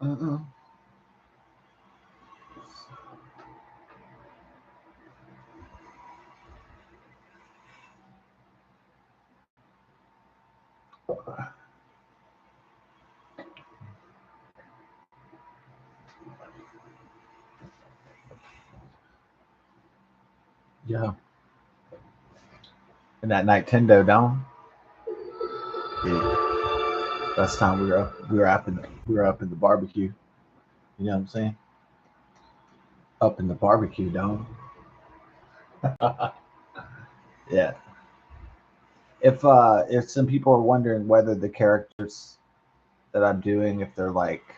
Mm-mm. Yeah. And that Nintendo down. Yeah. Last time we were up in the barbecue. You know what I'm saying? Up in the barbecue dome. Yeah. If some people are wondering whether the characters that I'm doing, if they're like,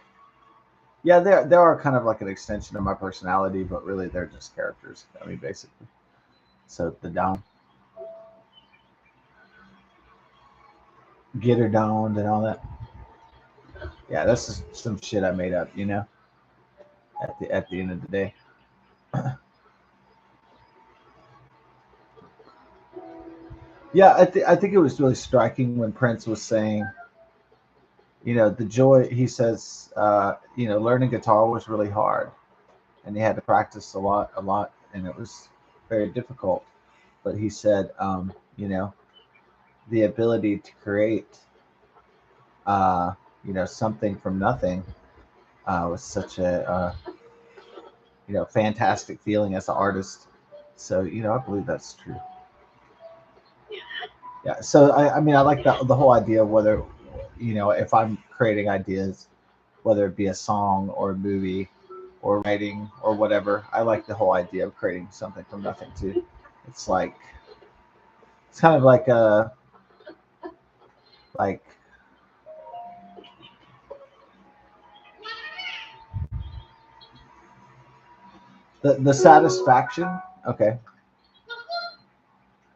yeah, they are kind of like an extension of my personality, but really they're just characters. I mean, basically. So the down, get her downed and all that. Yeah, that's just some shit I made up. You know, at the end of the day. Yeah, I think it was really striking when Prince was saying, you know, the joy. He says, you know, learning guitar was really hard, and he had to practice a lot, and it was very difficult. But he said, you know, the ability to create, uh, you know, something from nothing was such a, you know, fantastic feeling as an artist. So, you know, I believe that's true. Yeah. So, I mean, I like the whole idea of whether, you know, if I'm creating ideas, whether it be a song or a movie or writing or whatever, I like the whole idea of creating something from nothing too. It's like, it's kind of like the satisfaction. Okay.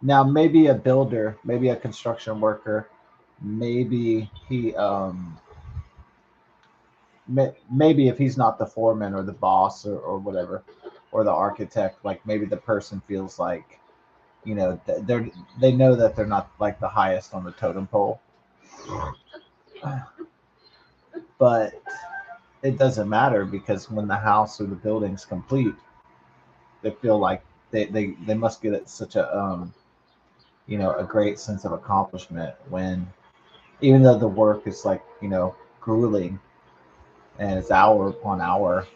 Now maybe a builder, maybe a construction worker, maybe maybe if he's not the foreman or the boss or whatever, or the architect, like maybe the person feels like, you know, they know that they're not like the highest on the totem pole, but it doesn't matter because when the house or the building's complete, they feel like they must get it such a you know, a great sense of accomplishment when, even though the work is like, you know, grueling and it's hour upon hour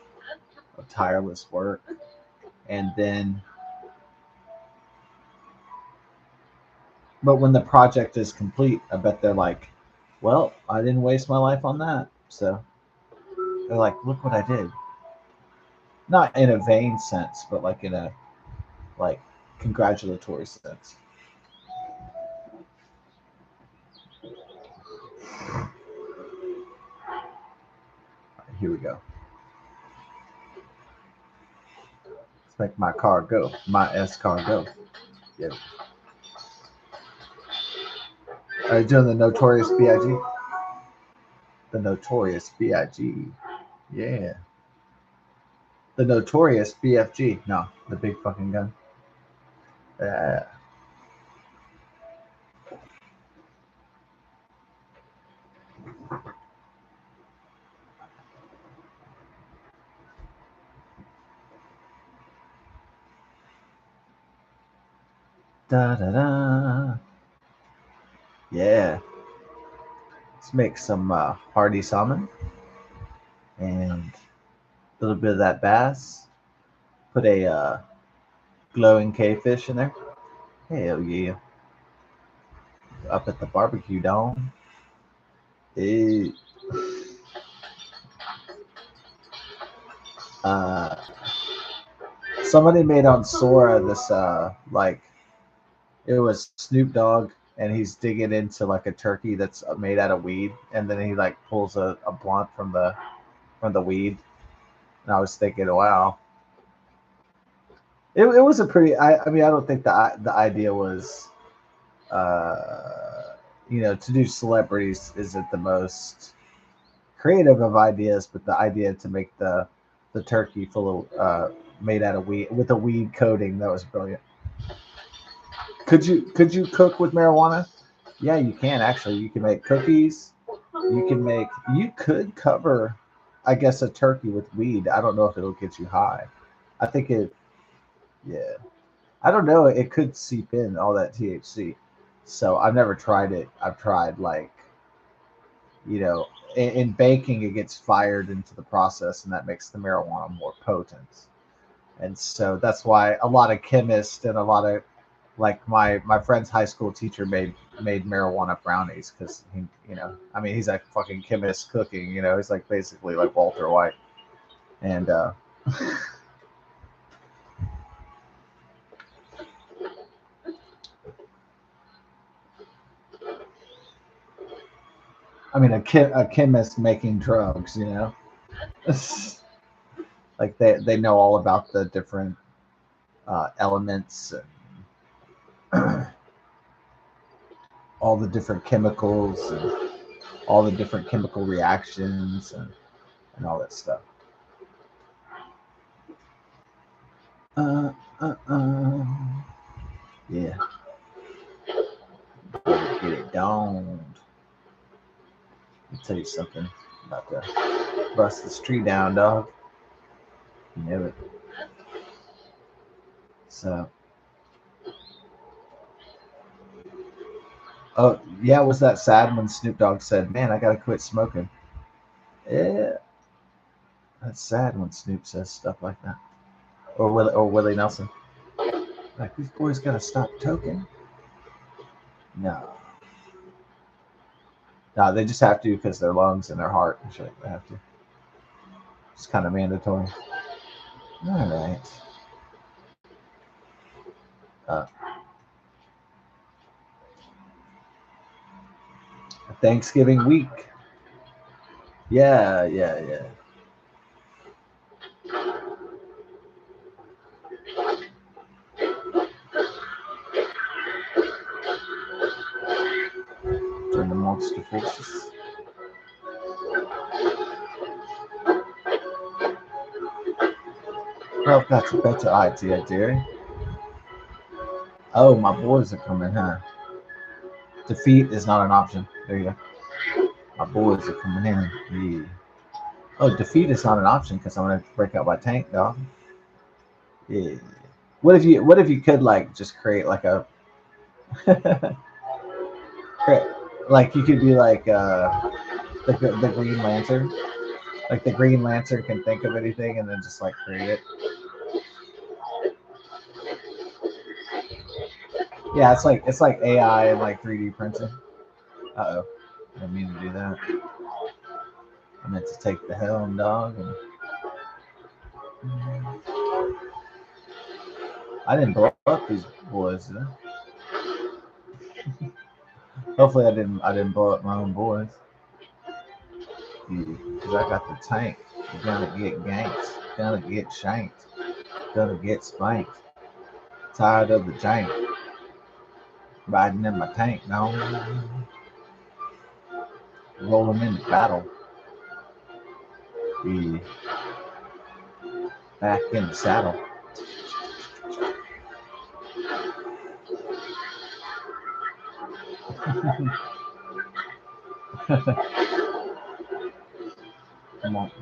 of tireless work, and then but when the project is complete, I bet they're like, well, I didn't waste my life on that. So they're like, look what I did. Not in a vain sense, but like in a like congratulatory sense. Here we go. Let's make my car go. My S car go. Yeah. Are you doing the Notorious B.I.G.? The Notorious B.I.G. Yeah. The Notorious BFG. No, the big fucking gun. Uh, da da da. Yeah. Let's make some hearty salmon and a little bit of that bass. Put a glowing cavefish in there. Hell yeah. Up at the barbecue dome. Hey. Uh, somebody made on Sora this like, it was Snoop Dogg and he's digging into like a turkey that's made out of weed, and then he like pulls a blunt from the weed. And I was thinking, wow, it was a pretty. I mean, I don't think the idea was, uh, you know, to do celebrities isn't the most creative of ideas, but the idea to make the turkey full of made out of weed with a weed coating, that was brilliant. Could you cook with marijuana? Yeah, you can actually. You can make cookies. You can make. You could cover. I guess a turkey with weed. I don't know if it'll get you high. I think it. Yeah. I don't know. It could seep in all that THC. So I've never tried it. I've tried like in baking it gets fired into the process, and that makes the marijuana more potent. And so that's why a lot of chemists and a lot of like my friend's high school teacher made marijuana brownies because I mean he's like fucking chemist cooking, he's like basically like Walter White. And I mean a chemist making drugs, like they know all about the different elements and all the different chemicals and all the different chemical reactions and all that stuff. Uh, yeah. Get it down. Let me tell you something. I'm about to bust this tree down, dog. You know it. So, oh yeah, was that sad when Snoop Dogg said, "Man, I gotta quit smoking"? Yeah, that's sad when Snoop says stuff like that, or Willie Nelson. Like these boys gotta stop toking. No, no, they just have to because their lungs and their heart and shit. They have to. It's kind of mandatory. All right. Uh, Thanksgiving week. Yeah, yeah, yeah. Join the monster forces. Well, that's a better idea, dearie. Oh, my boys are coming, huh? Defeat is not an option. There you go. My boys are coming in. Yeah. Oh, defeat is not an option because I'm gonna break out my tank, dog. Yeah. What if you could like just create like a create, like you could be like the Green Lantern. Like the Green Lantern can think of anything and then just like create it. Yeah, it's like AI and like 3D printing. Uh oh. I didn't mean to do that. I meant to take the helm, dog. I didn't blow up these boys. Did I? Hopefully, I didn't blow up my own boys. Because I got the tank. You're gonna get ganked. Gonna get shanked. Gonna get spanked. Tired of the jank. Riding in my tank, no. Rolling into battle. Yeah. Back in the saddle.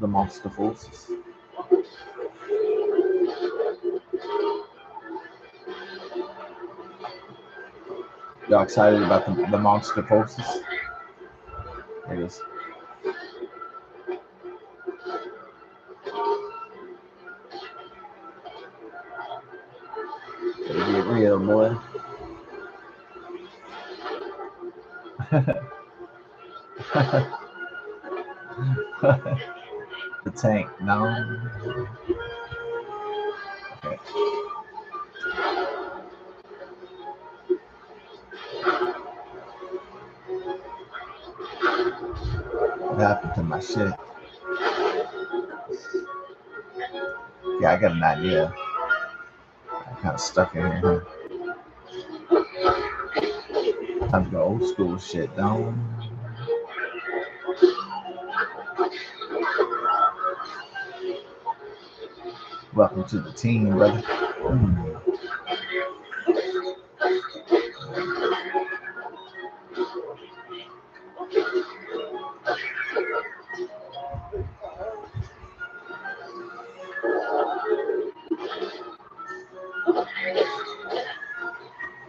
The monster forces. Y'all excited about the monster forces? There it is. Better get real, boy. The tank, no. Okay. What happened to my shit? Yeah, I got an idea. I'm kind of stuck in here. Time to go old school shit, don't. Welcome to the team, brother.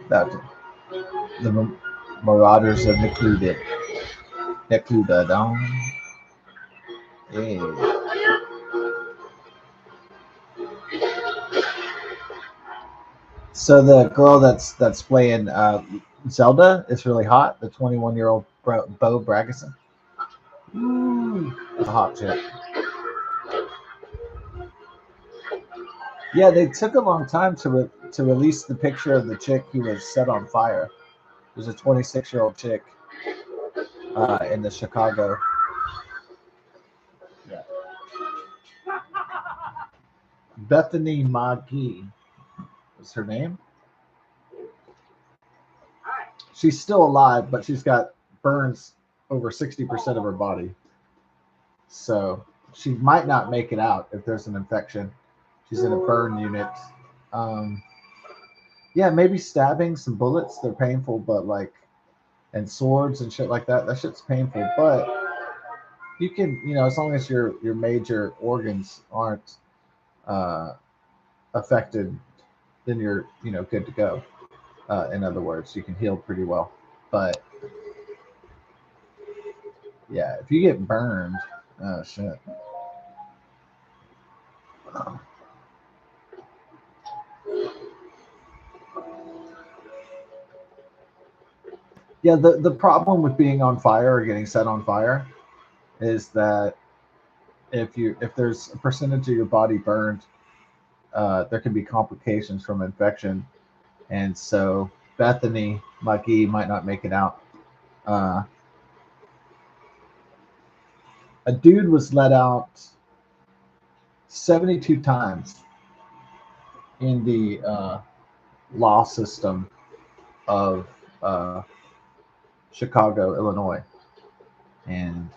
That the Marauders of Necluda down. Yeah. So the girl that's playing Zelda is really hot. The 21-year-old Bo Bragason. Ooh, that's a hot chick. Yeah, they took a long time to release the picture of the chick who was set on fire. There's a 26-year-old chick in the Chicago. Yeah. Bethany McGee was her name. She's still alive, but she's got burns over 60% of her body. So she might not make it out if there's an infection. She's in a burn unit. Um, yeah, maybe stabbing, some bullets. They're painful, but like, and swords and shit like that. That shit's painful, but you can, as long as your major organs aren't uh, affected, then you're, good to go. In other words, you can heal pretty well. But yeah, if you get burned, oh shit. Yeah, the problem with being on fire or getting set on fire is that if there's a percentage of your body burned, there can be complications from infection, and so Bethany McGee might not make it out. A dude was let out 72 times in the law system of Chicago, Illinois, and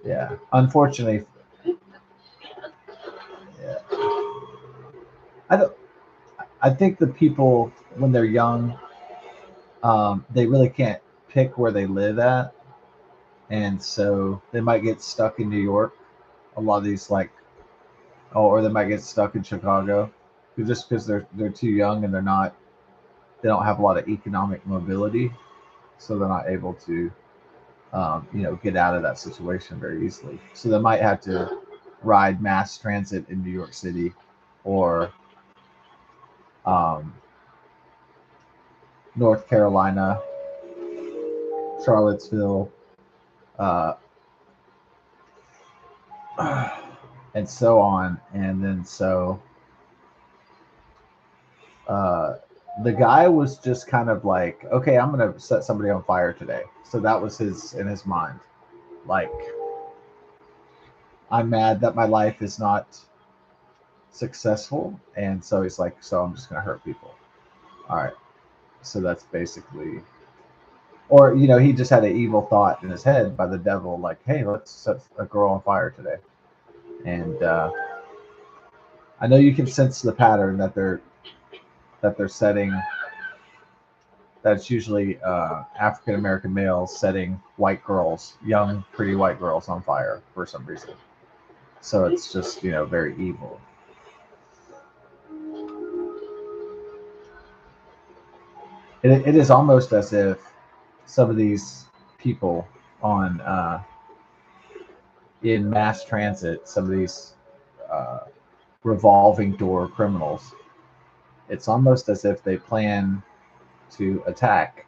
yeah, unfortunately, yeah, I don't. I think the people when they're young, they really can't pick where they live at, and so they might get stuck in New York. A lot of these or they might get stuck in Chicago, just because they're too young and they don't have a lot of economic mobility, so they're not able to get out of that situation very easily. So they might have to ride mass transit in New York City or um, North Carolina, Charlottesville, uh, and so on. And then uh, the guy was just kind of like, okay, I'm gonna set somebody on fire today. So that was in his mind, like, I'm mad that my life is not successful, and so he's like, so I'm just gonna hurt people. All right. So that's basically, or he just had an evil thought in his head by the devil, like, hey, let's set a girl on fire today. And I know you can sense the pattern that they're setting. That's usually African American males setting white girls, young, pretty white girls, on fire for some reason. So it's just very evil. It is almost as if some of these people on in mass transit, some of these uh, revolving door criminals, it's almost as if they plan to attack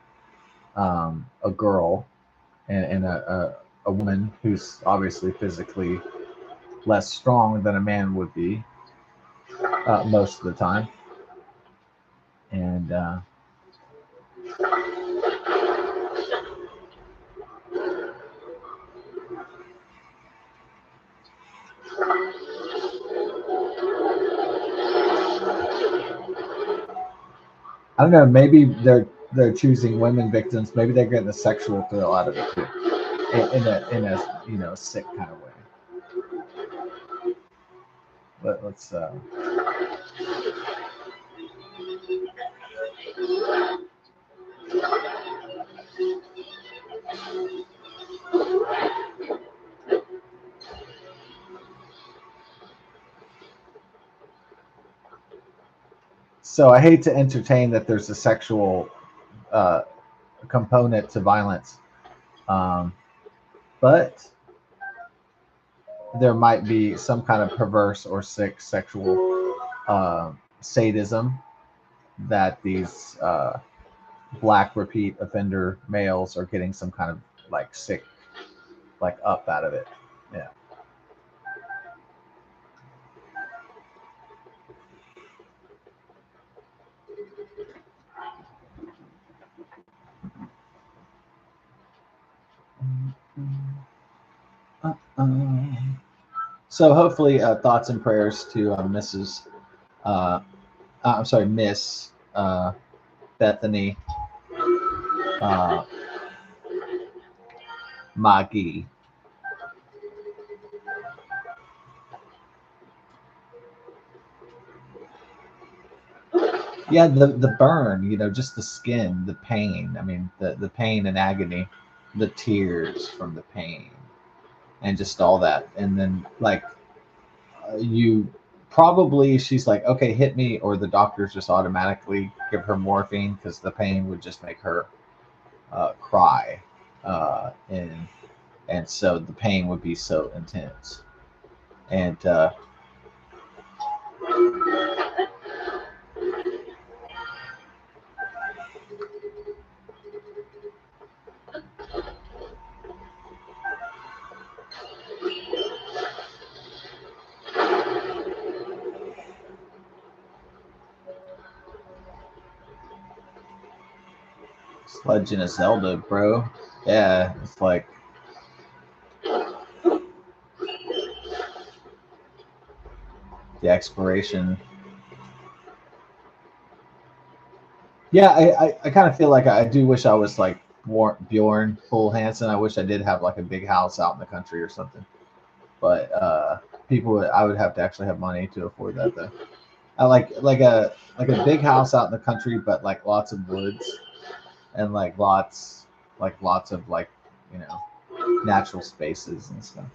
a girl and a woman who's obviously physically less strong than a man would be most of the time. And I don't know, maybe they're choosing women victims. Maybe they're getting a sexual thrill out of it too, in a sick kind of way. But let's So I hate to entertain that there's a sexual uh, component to violence, um, but there might be some kind of perverse or sick sexual sadism that these black repeat offender males are getting some kind of like sick, like up out of it. Yeah. So hopefully, thoughts and prayers to Mrs. I'm sorry, Miss Bethany uh, Maggie. Yeah, the burn, just the skin, the pain. I mean, the pain and agony, the tears from the pain, and just all that. And then like you probably she's like, okay, hit me, or the doctors just automatically give her morphine because the pain would just make her cry, and so the pain would be so intense. And it's Legend of Zelda, bro. Yeah, it's like the exploration. Yeah, I kind of feel like I do wish I was like Bjorn Full Hansen. I wish I did have like a big house out in the country or something. But I would have to actually have money to afford that though. I like a big house out in the country, but like lots of woods and lots of like you know natural spaces and stuff.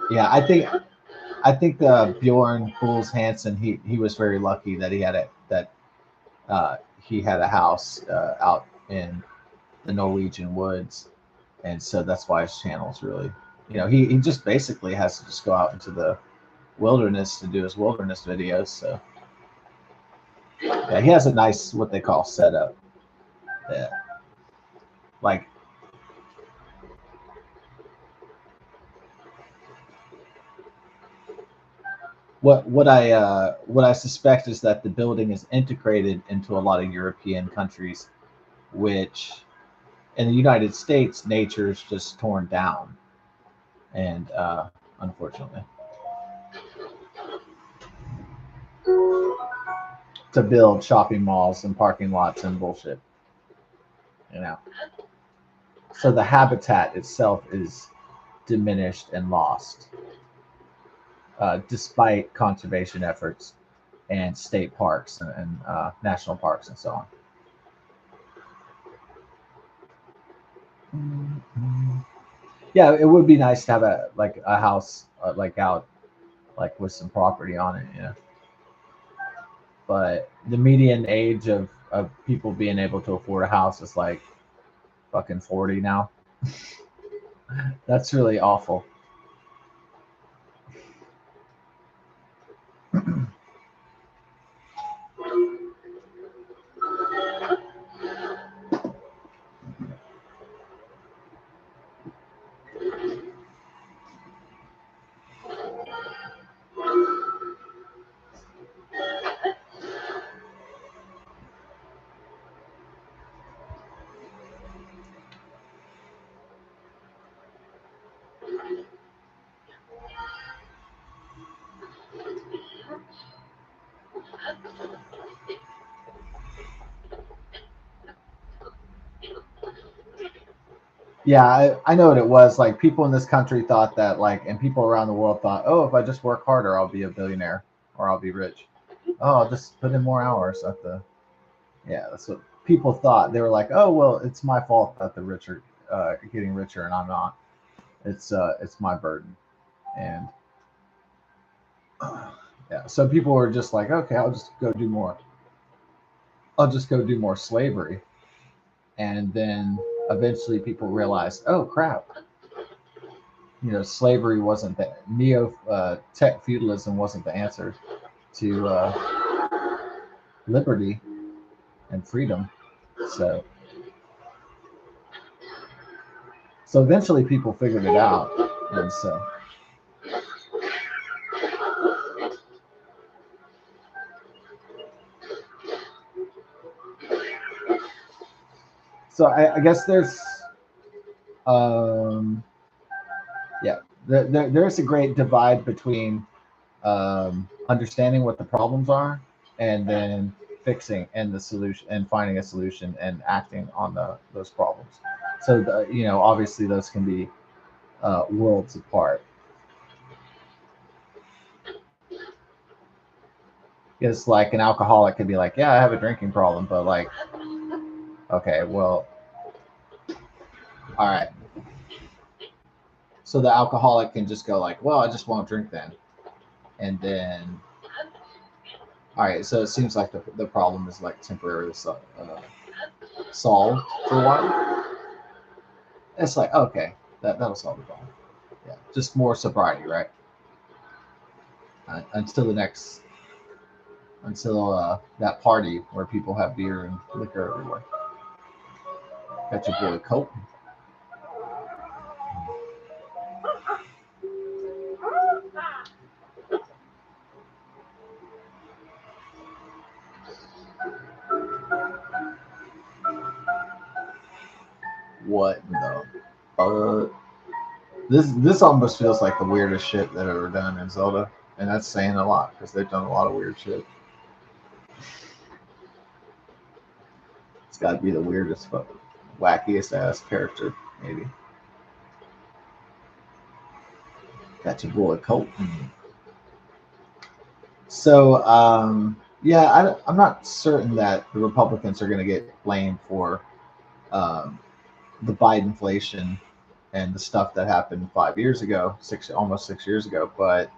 Yeah, I think the Bjorn Fools Hansen he was very lucky that he had a house out in the Norwegian woods, and so that's why his channel's really he just basically has to just go out into the wilderness to do his wilderness videos. So yeah, he has a nice what they call setup. Yeah, like what I suspect is that the building is integrated into a lot of European countries, which in the United States nature is just torn down, and unfortunately to build shopping malls and parking lots and bullshit, you know. So the habitat itself is diminished and lost, despite conservation efforts and state parks and national parks and so on. Yeah, it would be nice to have a house like out like with some property on it, But the median age of people being able to afford a house is like fucking 40 now. That's really awful. Yeah, I know what it was. Like people in this country thought that and people around the world thought, oh, if I just work harder, I'll be a billionaire or I'll be rich. Oh, I'll just put in more hours at the. Yeah, that's what people thought. They were like, oh, well, it's my fault that the rich are getting richer and I'm not. It's my burden, and Yeah. So people were just like, okay, I'll just go do more. I'll just go do more slavery. And then eventually people realized, oh crap, slavery wasn't the neo tech feudalism wasn't the answer to liberty and freedom. So so eventually people figured it out, and so I guess there's um, yeah, there's a great divide between understanding what the problems are and then fixing and the solution and finding a solution and acting on those problems. So obviously those can be worlds apart. It's like an alcoholic could be like, yeah, I have a drinking problem, but like, okay, well, all right. So the alcoholic can just go like, well, I just won't drink then, and then all right. So it seems like the problem is like temporarily solved for a while. It's like, okay, that'll solve the problem. Yeah, just more sobriety, right? Until the next, until that party where people have beer and liquor everywhere. Got your boy Colt. What in the this almost feels like the weirdest shit that ever done in Zelda, and that's saying a lot because they've done a lot of weird shit. It's got to be the weirdest, wackiest ass character, maybe. Got your boy Colt. So, yeah, I'm not certain that the Republicans are going to get blamed for um, the Bidenflation and the stuff that happened 5 years ago, almost 6 years ago. But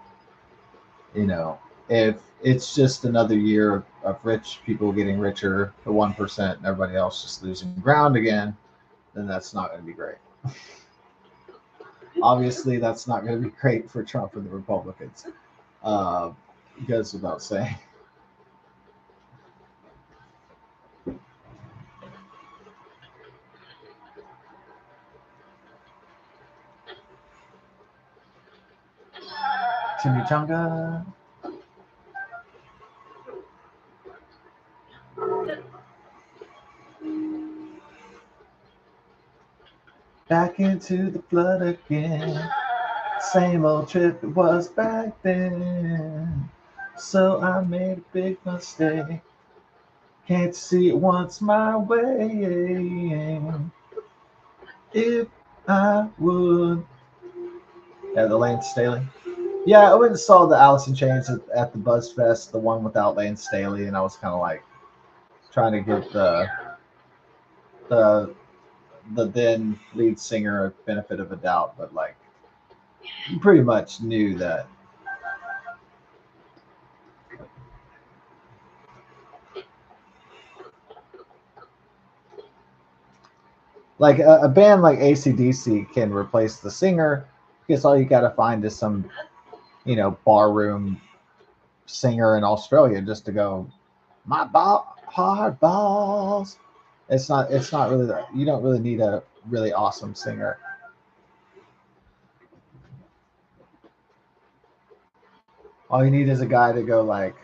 if it's just another year of rich people getting richer, the 1%, and everybody else just losing ground again, then that's not going to be great. Obviously, that's not going to be great for Trump and the Republicans. Goes without saying. Chimichanga. Back into the flood again. Same old trip it was back then. So I made a big mistake. Can't see it once my way. If I would. Yeah, the Lane Staley. Yeah, I went and saw the Alice in Chains at the Buzz Fest, the one without Lane Staley, and I was kind of like trying to give the the then lead singer a benefit of a doubt, but like you pretty much knew that. Like a band like AC/DC can replace the singer because all you got to find is some, barroom singer in Australia just to go, my hard balls. It's not really that. You don't really need a really awesome singer. All you need is a guy to go like,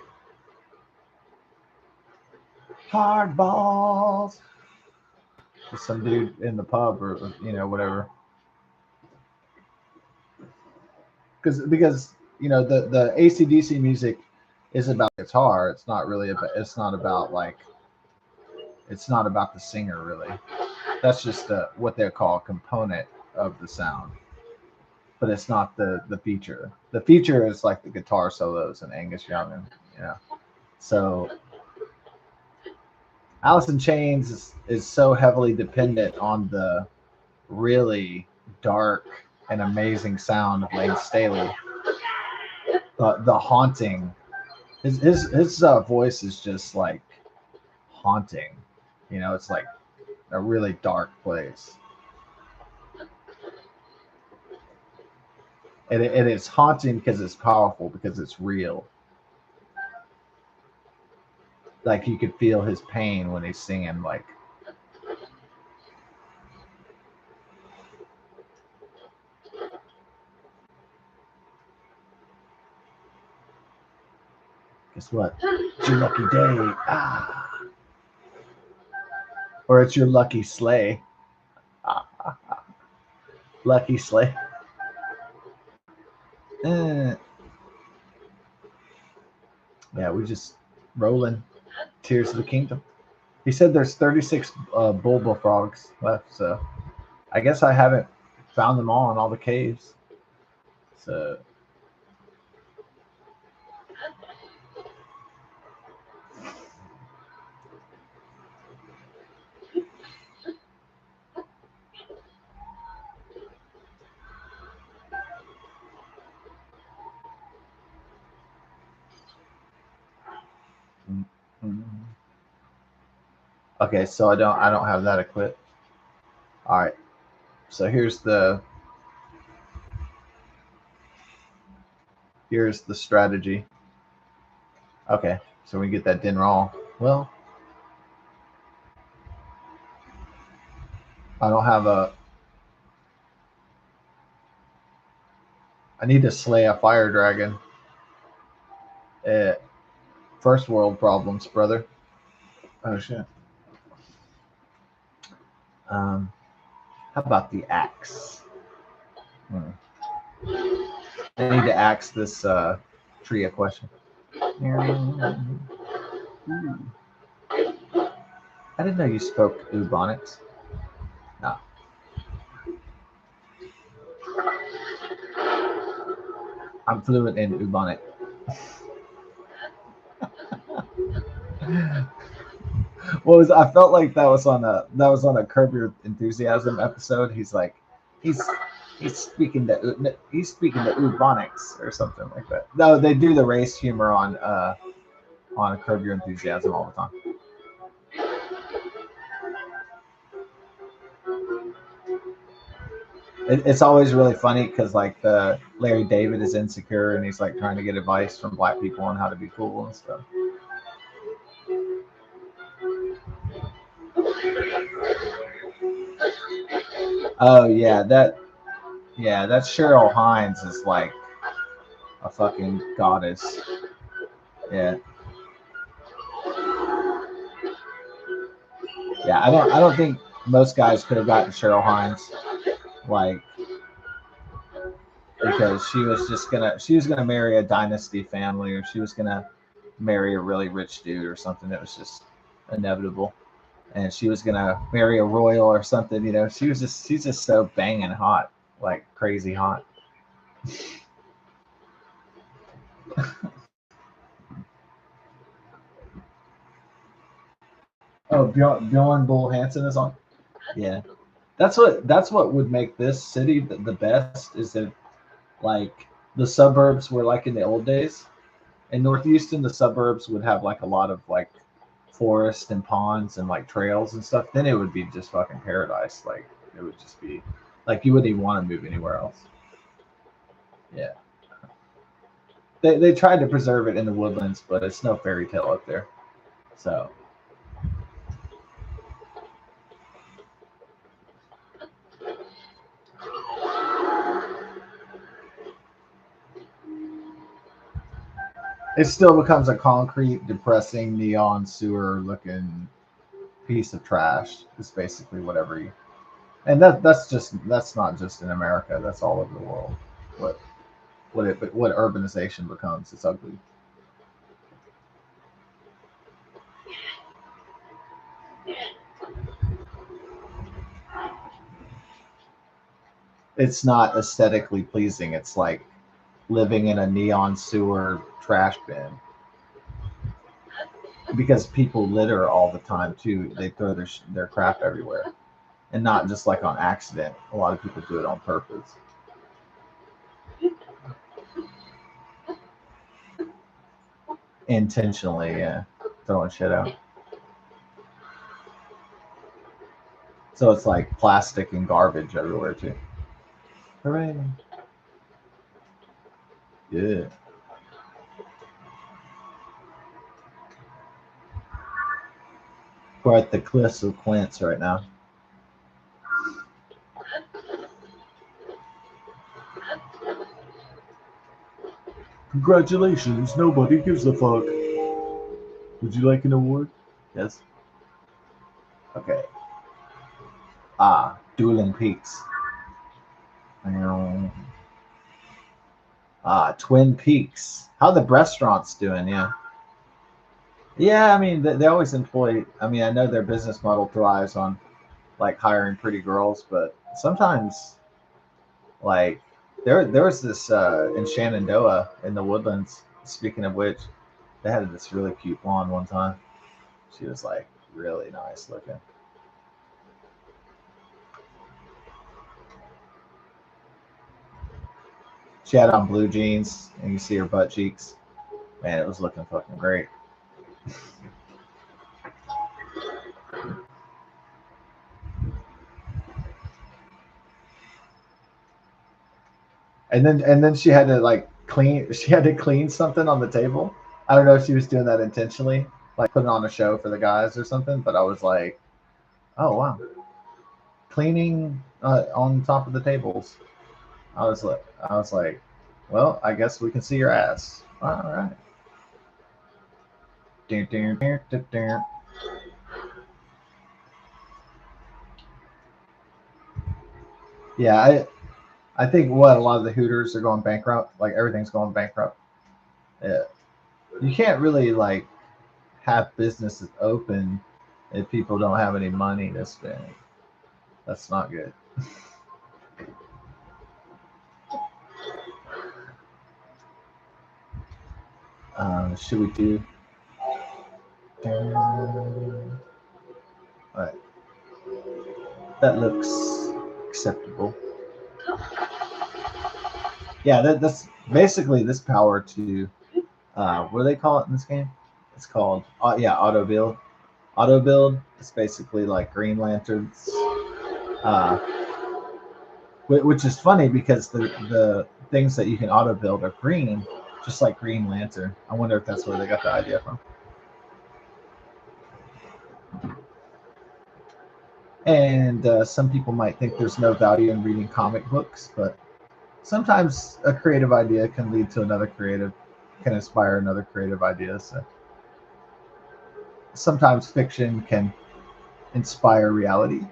hard balls. Just some dude in the pub or whatever. Because the AC/DC music is about guitar. It's not really about. It's not about like. It's not about the singer really. That's just what they call a component of the sound, but it's not the feature. The feature is like the guitar solos and Angus Young, and So Alice in Chains is so heavily dependent on the really dark and amazing sound of Lane Staley, the haunting His voice is just like haunting. You know, it's like a really dark place, and it's haunting because it's powerful, because it's real. Like you could feel his pain when he's singing. Like, guess what? It's your lucky day. Ah, or it's your lucky sleigh. Ah, lucky sleigh. Eh, yeah, we just rolling. Tears of the Kingdom. He said there's 36 Bulba frogs left, so I guess I haven't found them all in all the caves. So okay, so I don't have that equipped. All right, so here's the strategy. Okay, so we get that din raw. Well, I don't have a. I need to slay a fire dragon. Uh, First world problems, brother. Oh shit. Um, how about the axe? Hmm. I need to axe this tree a question. I didn't know you spoke Ubonics. No, I'm fluent in Ubonic. I felt like that was on a Curb Your Enthusiasm episode. He's like, he's he's speaking to Ubonics or something like that. No, they do the race humor on Curb Your Enthusiasm all the time. It's always really funny because like the Larry David is insecure and he's like trying to get advice from black people on how to be cool and stuff. Oh yeah, that Cheryl Hines is like a fucking goddess. Yeah, yeah. I don't think most guys could have gotten Cheryl Hines, like, because she was gonna marry a dynasty family, or she was gonna marry a really rich dude or something that was just inevitable, and she was gonna marry a royal or something. She's just so banging hot, like crazy hot. Oh, Bjorn Bull Hansen is on. Yeah, that's what would make this city the best, is that like the suburbs were like in the old days. In North Houston, the suburbs would have like a lot of like forest and ponds and like trails and stuff. Then it would be just fucking paradise. Like it would just be like you wouldn't even want to move anywhere else. Yeah, they tried to preserve it in the woodlands, but it's no fairy tale up there. So it still becomes a concrete, depressing, neon sewer looking piece of trash. It's basically whatever you. And that's not just in America. That's all over the world. What what urbanization becomes? It's ugly. It's not aesthetically pleasing. It's like living in a neon sewer trash bin, because people litter all the time too. They throw their crap everywhere, and not just like on accident. A lot of people do it on purpose. intentionally, yeah, throwing shit out. So it's like plastic and garbage everywhere too. Hooray! Yeah, we're at the cliffs of Quince right now. Congratulations! Nobody gives a fuck. Would you like an award? Yes. Okay. Dueling Peaks. Um, Twin Peaks. How the restaurants doing? Yeah. Yeah, I mean, they always employ. I mean, I know their business model thrives on like hiring pretty girls, but sometimes like there was this in Shenandoah in the Woodlands. Speaking of which, they had this really cute blonde one time. She was like really nice looking. She had on blue jeans, and you see her butt cheeks. Man, it was looking fucking great. And then she had to like clean. She had to clean something on the table. I don't know if she was doing that intentionally, like putting on a show for the guys or something. But I was like, oh wow, cleaning on top of the tables. I was like, well, I guess we can see your ass. All right. Dun, dun, dun, dun, dun. Yeah, I think what a lot of the Hooters are going bankrupt. Like everything's going bankrupt. Yeah. You can't really like have businesses open if people don't have any money to spend. That's not good. Should we do? Alright, that looks acceptable. Yeah, that's basically this power to what do they call it in this game? It's called yeah, auto build. Auto build is basically like Green Lanterns, uh, which is funny because the things that you can auto build are green, just like Green Lantern. I wonder if that's where they got the idea from. And some people might think there's no value in reading comic books, but sometimes a creative idea can lead to another creative, can inspire another creative idea. So sometimes fiction can inspire reality.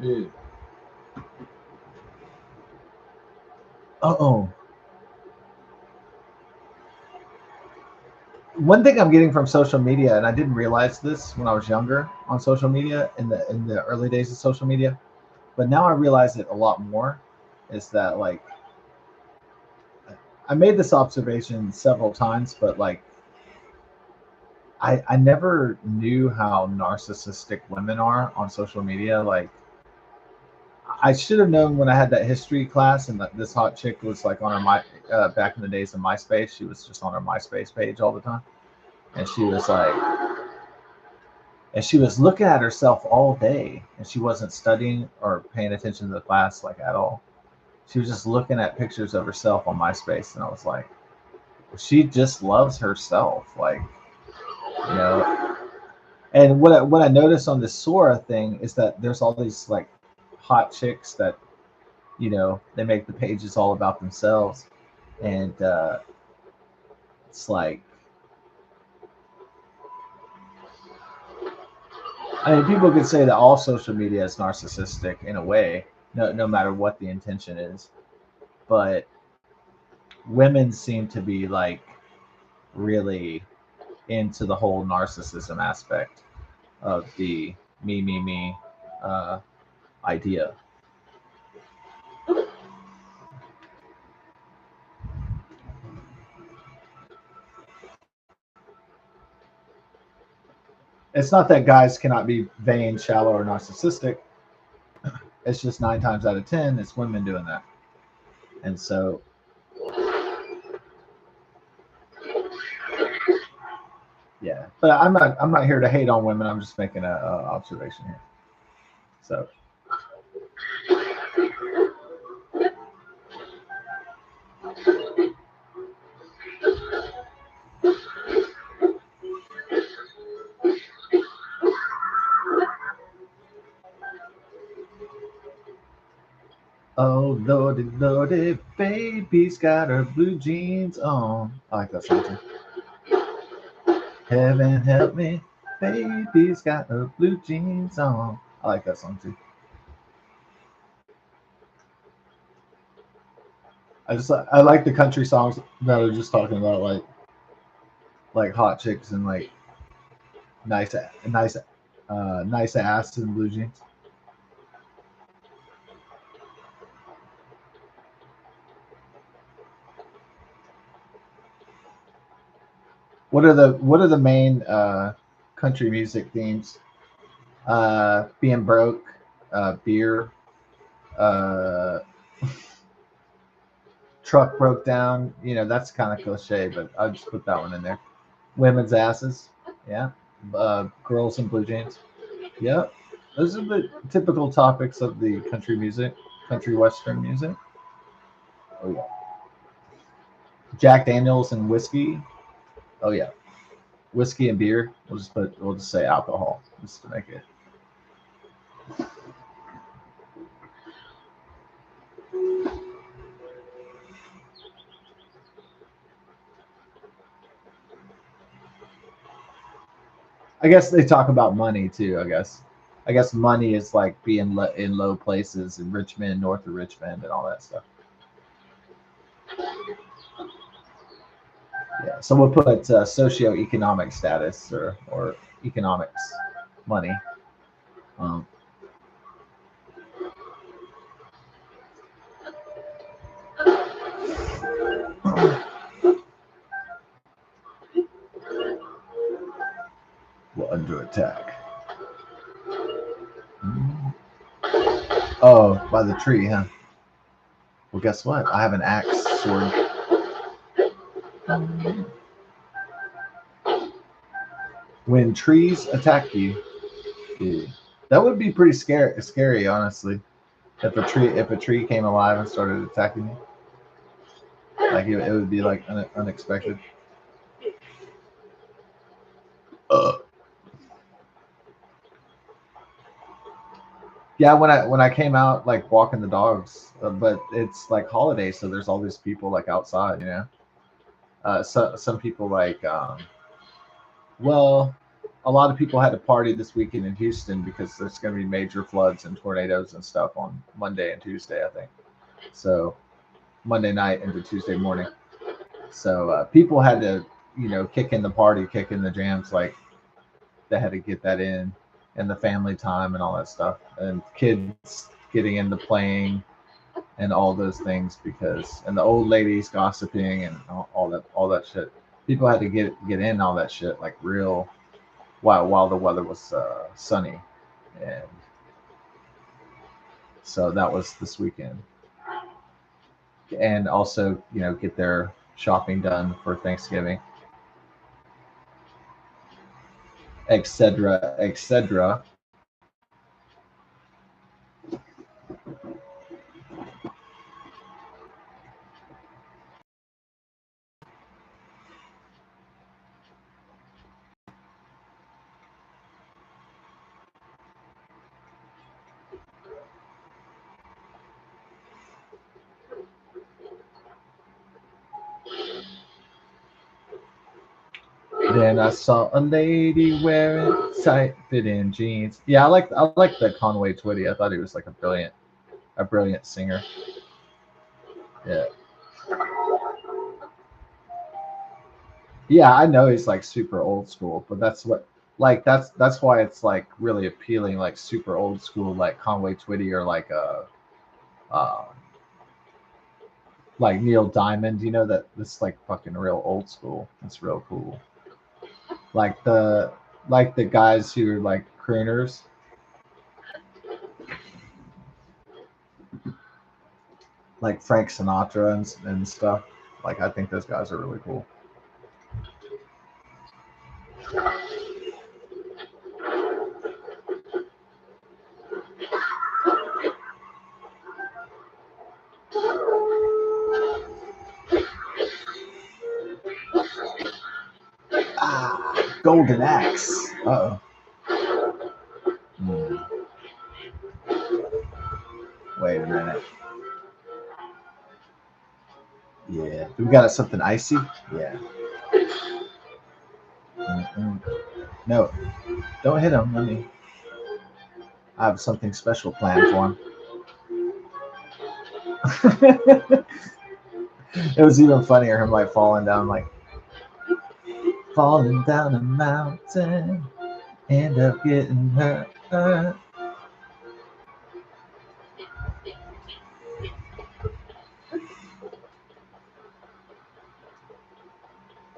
Yeah. Oh, one thing I'm getting from social media, and I didn't realize this when I was younger on social media in the early days of social media, but now I realize it a lot more. Is that like I made this observation several times, but like I never knew how narcissistic women are on social media. Like I should have known when I had that history class, and that this hot chick was like on her my back in the days of MySpace. She was just on her MySpace page all the time, and she was looking at herself all day, and she wasn't studying or paying attention to the class like at all. She was just looking at pictures of herself on MySpace, and I was like, she just loves herself, like you know. And what I noticed on this Sora thing is that there's all these like hot chicks that they make the pages all about themselves, and it's like I mean people could say that all social media is narcissistic in a way, no matter what the intention is, but women seem to be like really into the whole narcissism aspect of the me uh, idea. It's not that guys cannot be vain, shallow, or narcissistic. It's just 9 times out of 10, it's women doing that. And so, yeah. But I'm not here to hate on women. I'm just making a observation here. So, oh lordy, lordy, baby's got her blue jeans on. I like that song too. Heaven help me, baby's got her blue jeans on. I like that song too. I like the country songs that are just talking about like hot chicks and like nice nice ass and blue jeans. What are the main country music themes? Being broke, beer, uh, truck broke down. That's kind of cliche, but I'll just put that one in there. Women's asses, yeah. Girls in blue jeans, yeah. Those are the typical topics of the country music, country western music. Oh yeah. Jack Daniels and whiskey. Oh yeah. Whiskey and beer. We'll just say alcohol just to make it. I guess they talk about money too. I guess money is like being in low places in Richmond, north of Richmond, and all that stuff. Yeah. So we'll put socioeconomic status or economics, money. Um, we're under attack. Oh, by the tree, huh? Well, guess what? I have an axe sword. When trees attack you, yeah. That would be pretty scary, honestly. If a tree came alive and started attacking you, like it would be like unexpected. Uh, yeah, when I came out like walking the dogs, but it's like holiday, so there's all these people like outside. So some people like well, a lot of people had to party this weekend in Houston because there's going to be major floods and tornadoes and stuff on Monday and Tuesday, I think. So Monday night into Tuesday morning. So people had to, kick in the party, kick in the jams, like they had to get that in, and the family time and all that stuff, and kids getting into playing and all those things and the old ladies gossiping and all that shit. People had to get in all that shit like real while the weather was sunny, and so that was this weekend, and also get their shopping done for Thanksgiving, etc., etc. Then I saw a lady wearing tight fitting jeans. Yeah, I like the Conway Twitty. I thought he was like a brilliant singer. Yeah, yeah, I know he's like super old school, but that's why it's like really appealing, like super old school, like Conway Twitty or uh, like Neil Diamond. That this like fucking real old school. It's real cool. Like like the guys who are like crooners, like Frank Sinatra and stuff. Like I think those guys are really cool. Golden Axe. Uh oh. Wait a minute. Yeah. We got something icy? Yeah. Mm-mm. No. Don't hit him. I have something special planned for him. It was even funnier, him like falling down, like falling down a mountain, end up getting hurt.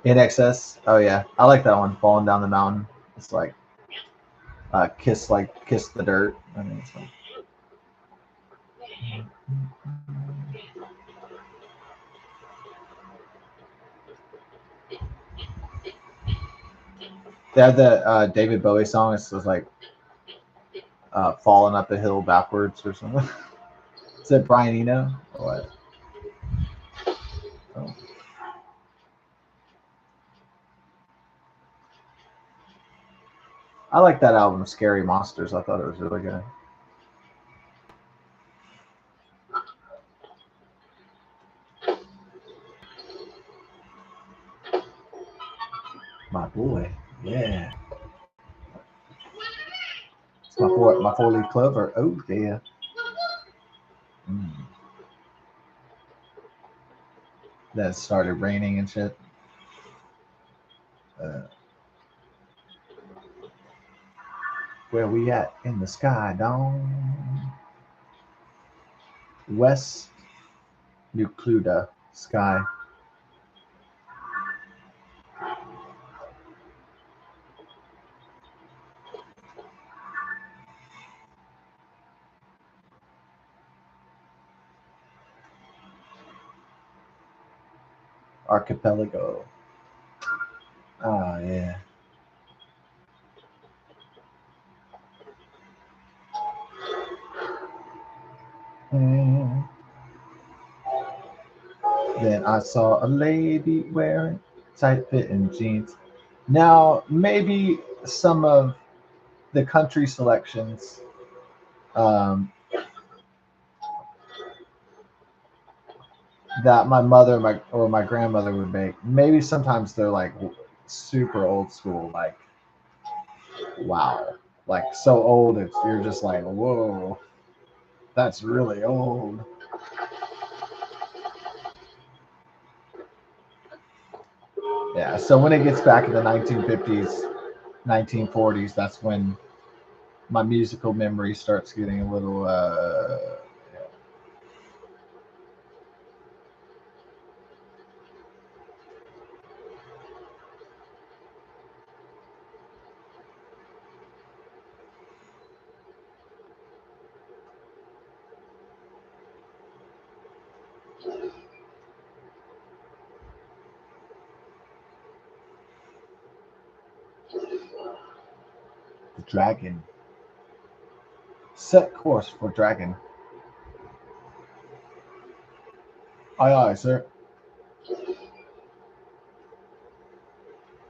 In excess. Oh yeah, I like that one. Falling down the mountain. It's like kiss the dirt. I mean, it's fun. They had the David Bowie song. It was like falling up a hill backwards or something. Is it Brian Eno or what? Oh. I like that album, Scary Monsters. I thought it was really good. My boy, yeah. It's my four-leaf clover. Oh yeah. Mm. Then it started raining and shit. Uh, where we at in the sky, down West Nucluda sky. Archipelago. Oh yeah. Mm. Then I saw a lady wearing tight fitting jeans. Now maybe some of the country selections um, that my mother or my grandmother would make. Maybe sometimes they're like super old school, like wow, like so old it's you're just like whoa, that's really old. Yeah. So when it gets back in the 1950s, 1940s, that's when my musical memory starts getting a little. Yeah. The dragon. Set course for dragon. Aye, aye, sir.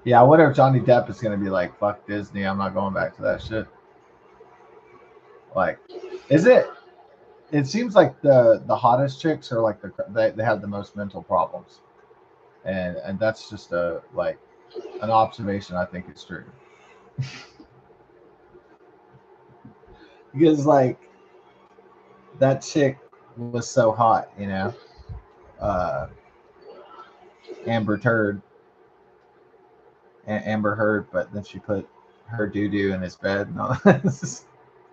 Yeah, I wonder if Johnny Depp is gonna be like, "Fuck Disney, I'm not going back to that shit." Like, is it? It seems like the hottest chicks are like they have the most mental problems, and that's just a like an observation. I think it's true because like that chick was so hot, you know, uh, Amber Turd, Amber Heard, but then she put her doo doo in his bed and all that.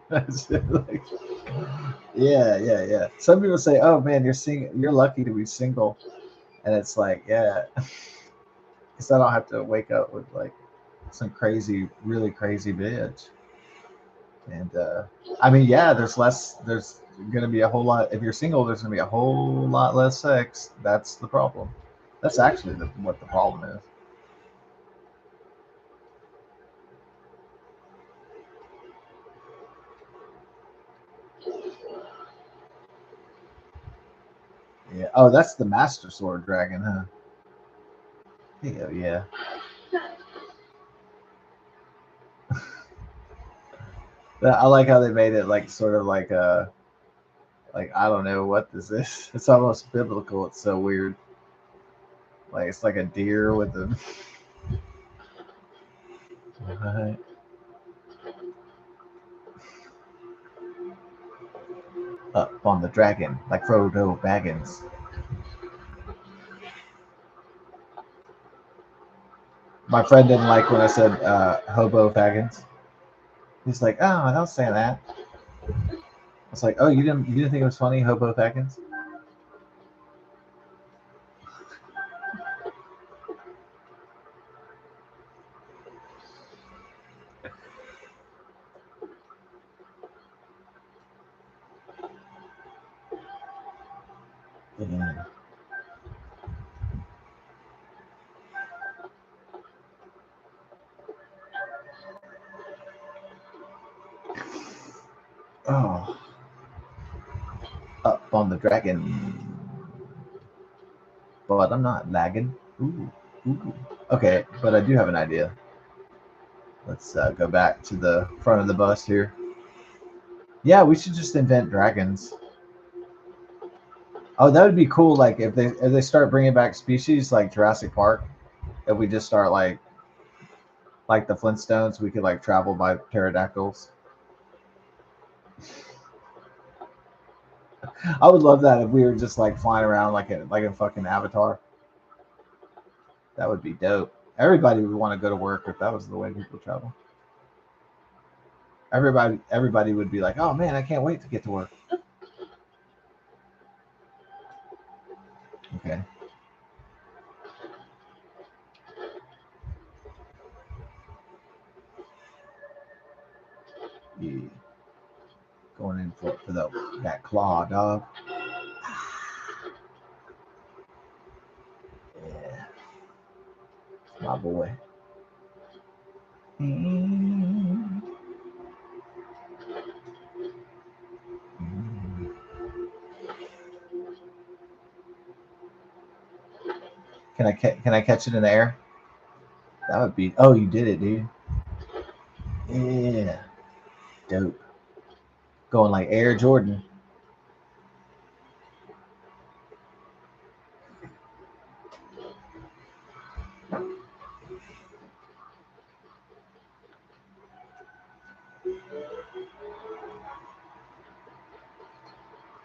That's like, yeah, yeah, yeah. Some people say, "Oh man, you're lucky to be single," and it's like, yeah, because I don't have to wake up with like some crazy, really crazy bitch. And I mean, yeah, there's gonna be a whole lot. If you're single, there's gonna be a whole lot less sex. That's the problem. That's actually what the problem is. Yeah. Oh, that's the Master Sword Dragon, huh? Hell yeah. I like how they made it like sort of like I don't know what this is. It's almost biblical. It's so weird. Like it's like a deer with a right, up on the dragon, like Frodo Baggins. My friend didn't like when I said hobo Baggins. He's like, oh, don't say that. I was like, oh, you didn't think it was funny, hobo Baggins? Yeah. Oh, up on the dragon, but I'm not lagging. Ooh, ooh. Okay, but I do have an idea. Let's go back to the front of the bus here. Yeah, we should just invent dragons. Oh, that would be cool. Like if they start bringing back species like Jurassic Park, if we just start like the Flintstones, we could like travel by pterodactyls. I would love that if we were just like flying around like a fucking Avatar. That would be dope. Everybody would want to go to work if that was the way people travel. Everybody would be like, "Oh man, I can't wait to get to work." Okay, yeah. Going in for that claw, dog. Yeah, my boy. Mm. Can I catch it in the air? That would be. Oh, you did it, dude. Yeah, dope. Going like Air Jordan.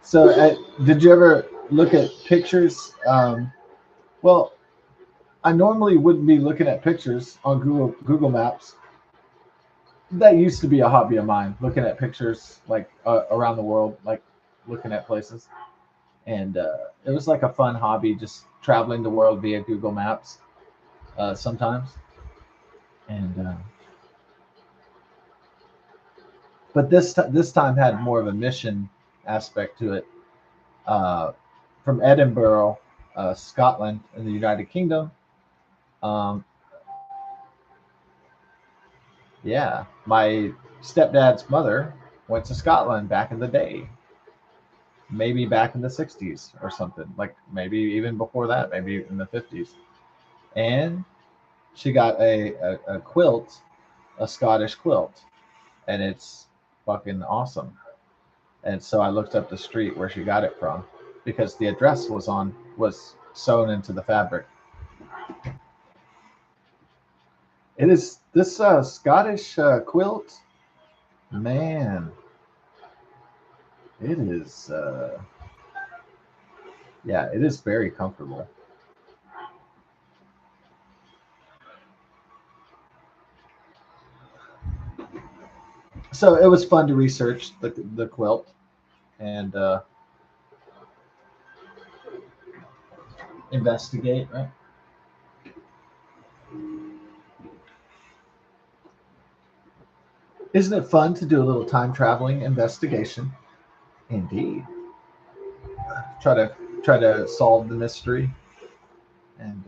So, did you ever look at pictures? Well, I normally wouldn't be looking at pictures on Google Maps. That used to be a hobby of mine, looking at pictures like around the world, like looking at places, and it was like a fun hobby, just traveling the world via Google Maps sometimes. And but this time had more of a mission aspect to it. Uh, from Edinburgh, Scotland, in the United Kingdom. Um, yeah, my stepdad's mother went to Scotland back in the day, maybe back in the 60s or something, like maybe even before that, maybe in the 50s. And she got a quilt, a Scottish quilt, and it's fucking awesome. And so I looked up the street where she got it from because the address was sewn into the fabric. It is this Scottish quilt, man. It is, yeah, it is very comfortable. So it was fun to research the quilt and investigate. Right? Isn't it fun to do a little time traveling investigation? Indeed. Try to solve the mystery and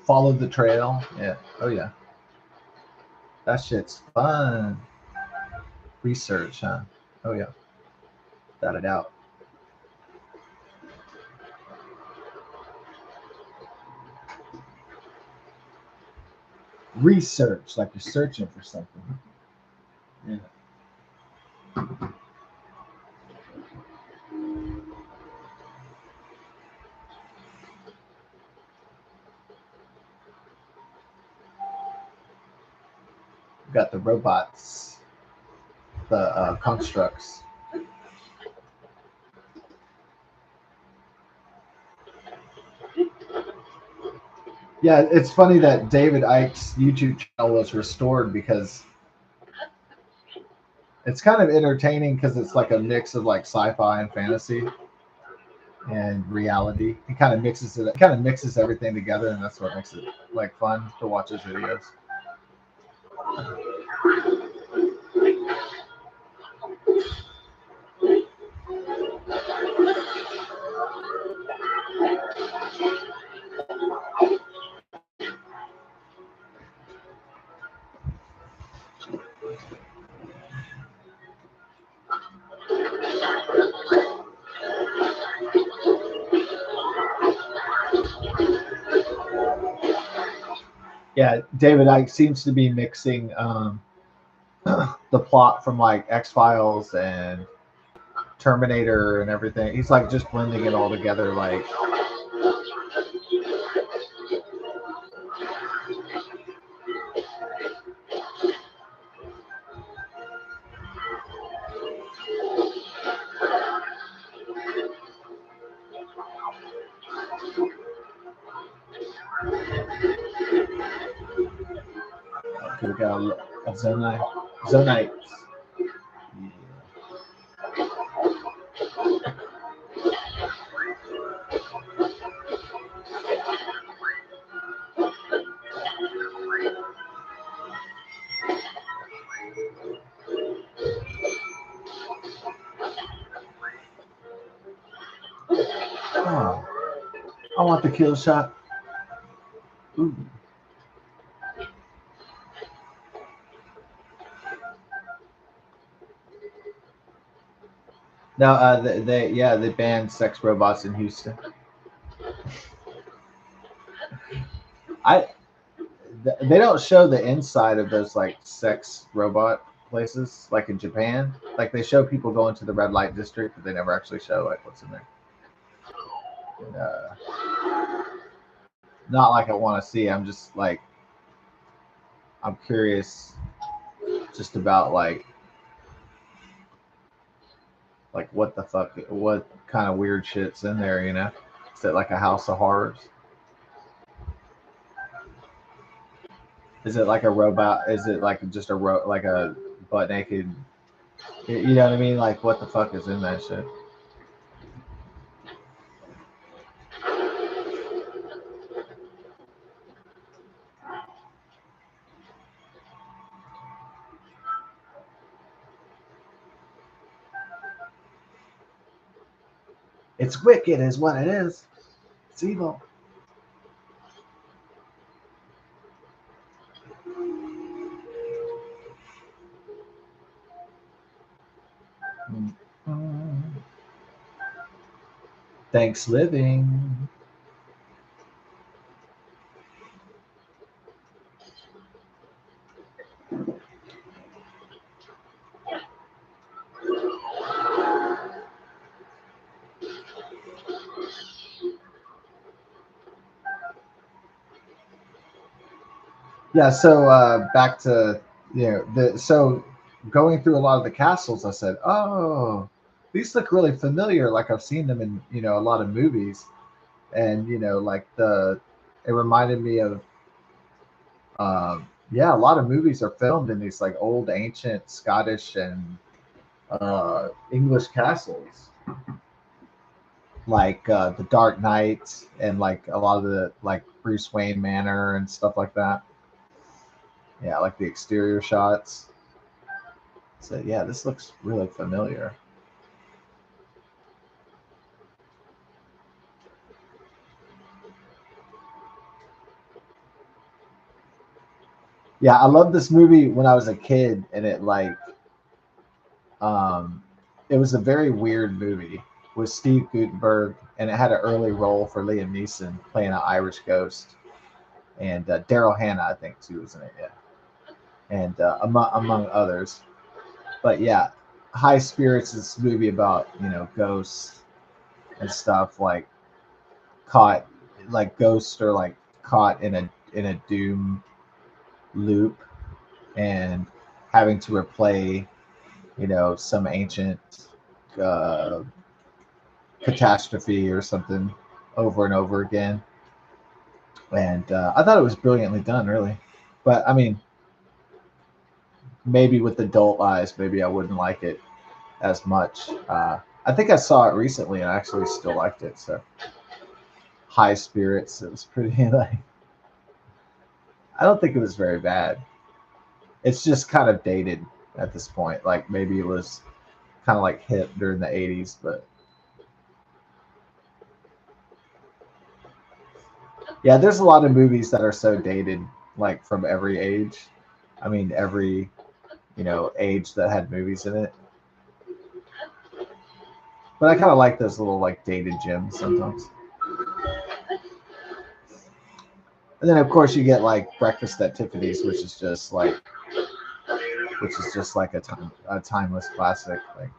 follow the trail. Yeah. Oh yeah. That shit's fun. Research, huh? Oh yeah. Without a doubt. Research, like you're searching for something. Yeah. We got the robots, the constructs. Yeah, it's funny that David Icke's YouTube channel was restored because it's kind of entertaining because it's like a mix of like sci-fi and fantasy and reality. It kind of mixes it. It kind of mixes everything together, and that's what makes it like fun to watch his videos. Yeah, David Icke seems to be mixing the plot from like X Files and Terminator and everything. He's like just blending it all together. Like, okay, we got a Zonite. Zonite. Oh, I want the kill shot. Ooh. No, they banned sex robots in Houston. I they don't show the inside of those like sex robot places like in Japan. Like they show people going to the red light district, but they never actually show like what's in there. And, not like I want to see. I'm just like I'm curious, just about like what the fuck, what kind of weird shit's in there. You know, is it like a house of horrors? Is it like a robot? Is it like just like a butt naked? You know what I mean? Like what the fuck is in that shit? It's wicked, is what it is. It's evil. Thanks, living. Yeah. So back to the so going through a lot of the castles, I said, oh, these look really familiar. Like I've seen them in a lot of movies, and like it reminded me of yeah, a lot of movies are filmed in these like old ancient Scottish and English castles, like the Dark Knight and like a lot of the like Bruce Wayne Manor and stuff like that. Yeah, like the exterior shots. So yeah, this looks really familiar. Yeah, I loved this movie when I was a kid, and um, it was a very weird movie with Steve Guttenberg, and it had an early role for Liam Neeson playing an Irish ghost, and Daryl Hannah, I think, too, was in it. Yeah, and among others. But yeah, High Spirits is this movie about ghosts and stuff caught ghosts are caught in a doom loop and having to replay some ancient uh, catastrophe or something over and over again. And I thought it was brilliantly done, really. But I mean, maybe with adult eyes, maybe I wouldn't like it as much. I think I saw it recently and I actually still liked it. So High Spirits, it was pretty like I don't think it was very bad. It's just kind of dated at this point. Like maybe it was kind of like hip during the 80s, but yeah, there's a lot of movies that are so dated, like from every age. I mean, every age that had movies in it. But I kind of like those little like dated gems sometimes. And then of course you get like Breakfast at Tiffany's, which is just like a timeless classic. Like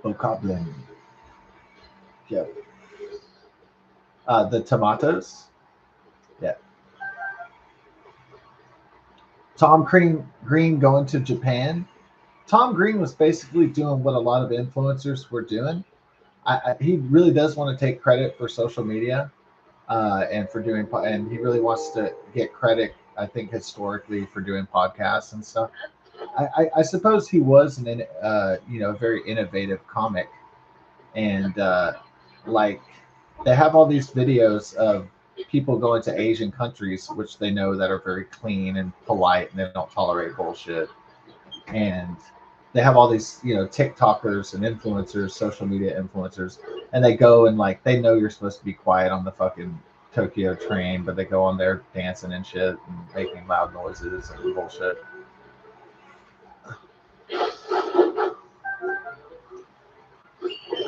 Bokoblin. Yep. The tomatoes. Yeah. Green going to Japan. Tom Green was basically doing what a lot of influencers were doing. He really does want to take credit for social media and for doing, and he really wants to get credit. I think historically for doing podcasts and stuff. I suppose he was very innovative comic, and like they have all these videos of people going to Asian countries, which they know that are very clean and polite, and they don't tolerate bullshit. And they have all these, TikTokers and influencers, social media influencers, and they go and they know you're supposed to be quiet on the fucking Tokyo train, but they go on there dancing and shit and making loud noises and bullshit.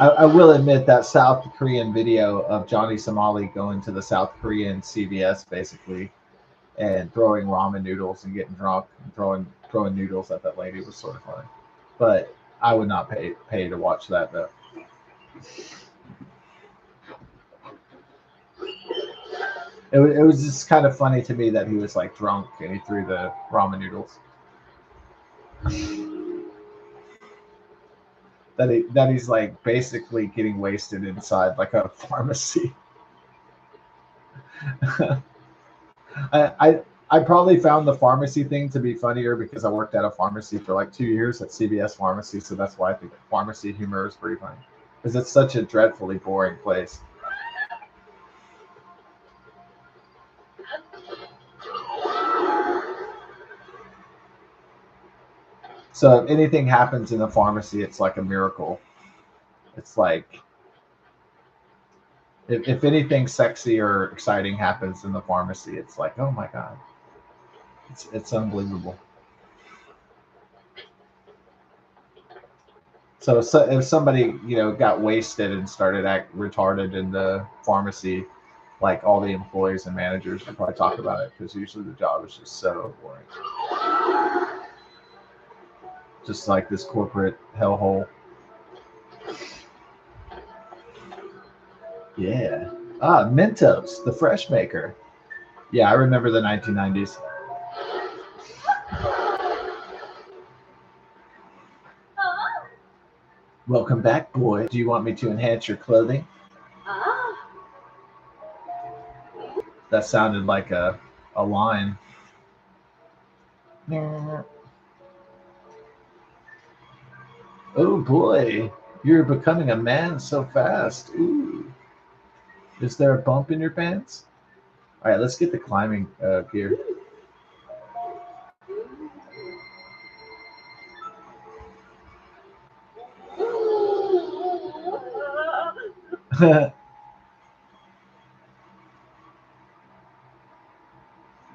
I will admit that South Korean video of Johnny Somali going to the South Korean CVS basically and throwing ramen noodles and getting drunk and throwing noodles at that lady was sort of funny. But I would not pay to watch that though. It was just kind of funny to me that he was like drunk and he threw the ramen noodles. That he's like basically getting wasted inside like a pharmacy. I probably found the pharmacy thing to be funnier because I worked at a pharmacy for like 2 years at CVS Pharmacy, so that's why I think pharmacy humor is pretty funny because it's such a dreadfully boring place. So if anything happens in the pharmacy, it's like a miracle. It's like if anything sexy or exciting happens in the pharmacy, it's like, oh my god, it's unbelievable. So if somebody got wasted and started act retarded in the pharmacy, like all the employees and managers would probably talk about it because usually the job is just so boring, just like this corporate hellhole. Yeah. Mentos, the fresh maker. Yeah, I remember the 1990s. Welcome back, boy. Do you want me to enhance your clothing? That sounded like a line. Oh boy, you're becoming a man so fast. Ooh. Is there a bump in your pants? All right, let's get the climbing gear.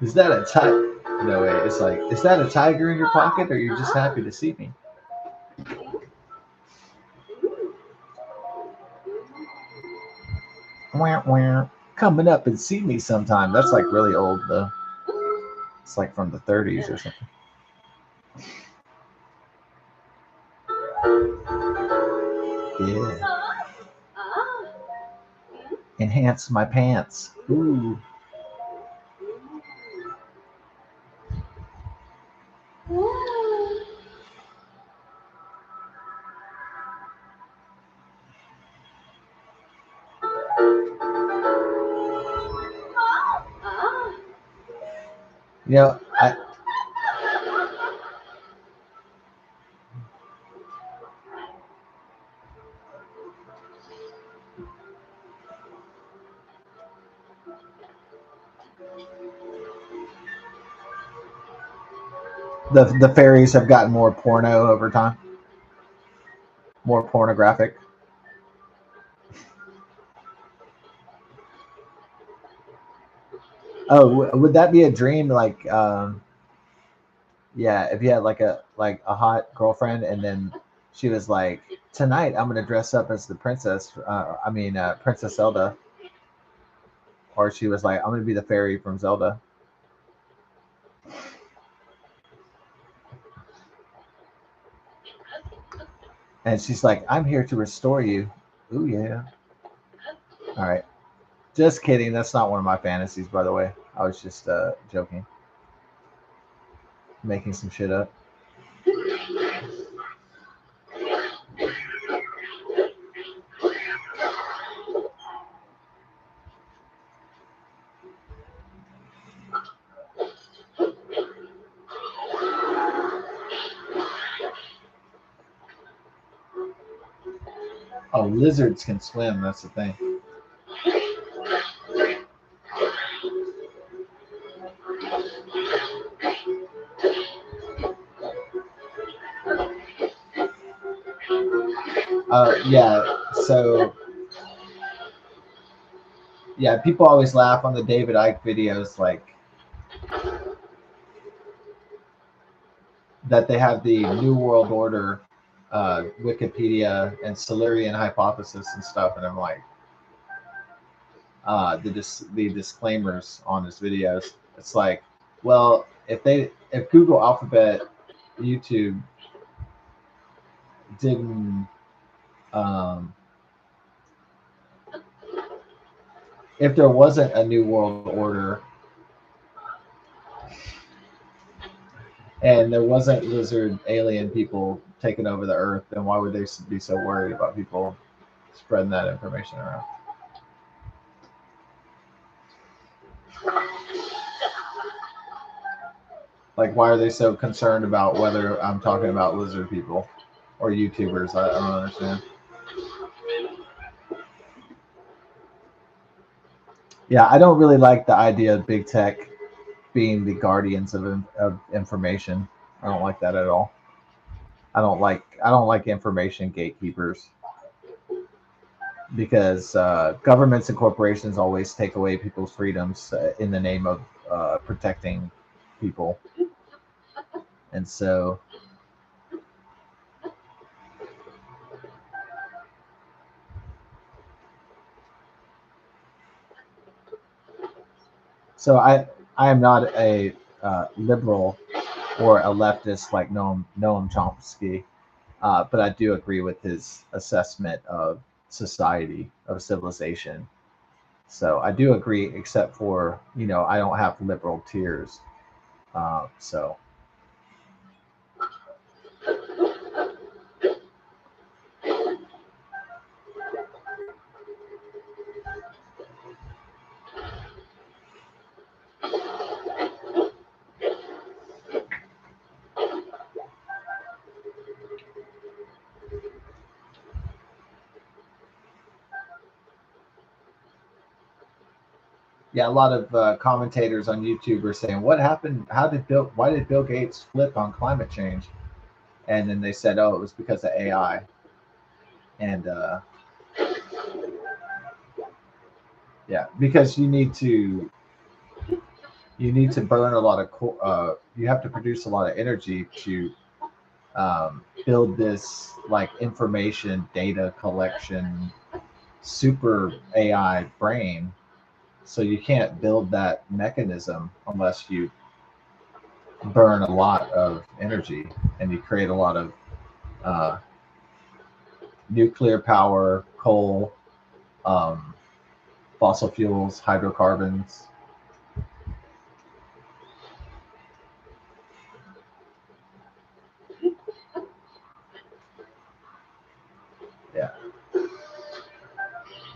Is that a tiger? No way. It's like, is that a tiger in your pocket, or you're just happy to see me? Wah, wah. Coming up and see me sometime. That's like really old though. It's like from the 30s or something. Yeah. Enhance my pants. Ooh. You know, the fairies have gotten more porno over time, more pornographic. Oh, would that be a dream? Like, yeah, if you had like a hot girlfriend, and then she was like, "Tonight, I'm gonna dress up as the princess. Princess Zelda," or she was like, "I'm gonna be the fairy from Zelda," and she's like, "I'm here to restore you." Ooh yeah. All right. Just kidding. That's not one of my fantasies, by the way. I was just joking, making some shit up. Oh, lizards can swim. That's the thing. Yeah. So yeah, people always laugh on the David Icke videos, like that they have the New World Order, Wikipedia, and Silurian hypothesis and stuff, and I'm like, the disclaimers on his videos. It's like, well, if Google Alphabet, YouTube didn't, um, if there wasn't a New World Order and there wasn't lizard alien people taking over the Earth, then why would they be so worried about people spreading that information around? Like, why are they so concerned about whether I'm talking about lizard people or YouTubers? I don't understand. Yeah, I don't really like the idea of big tech being the guardians of information. I don't like that at all. I don't like information gatekeepers, because governments and corporations always take away people's freedoms in the name of protecting people, and so I am not a liberal or a leftist like Noam Chomsky, but I do agree with his assessment of society, of civilization. So I do agree, except for, I don't have liberal tears. So Yeah, a lot of commentators on YouTube are saying, "What happened? Why did Bill Gates flip on climate change?" And then they said, "Oh, it was because of AI." And yeah, because you need to burn a lot of you have to produce a lot of energy to build this like information data collection super AI brain. So you can't build that mechanism unless you burn a lot of energy and you create a lot of uh, nuclear power, coal, um, fossil fuels, hydrocarbons. Yeah.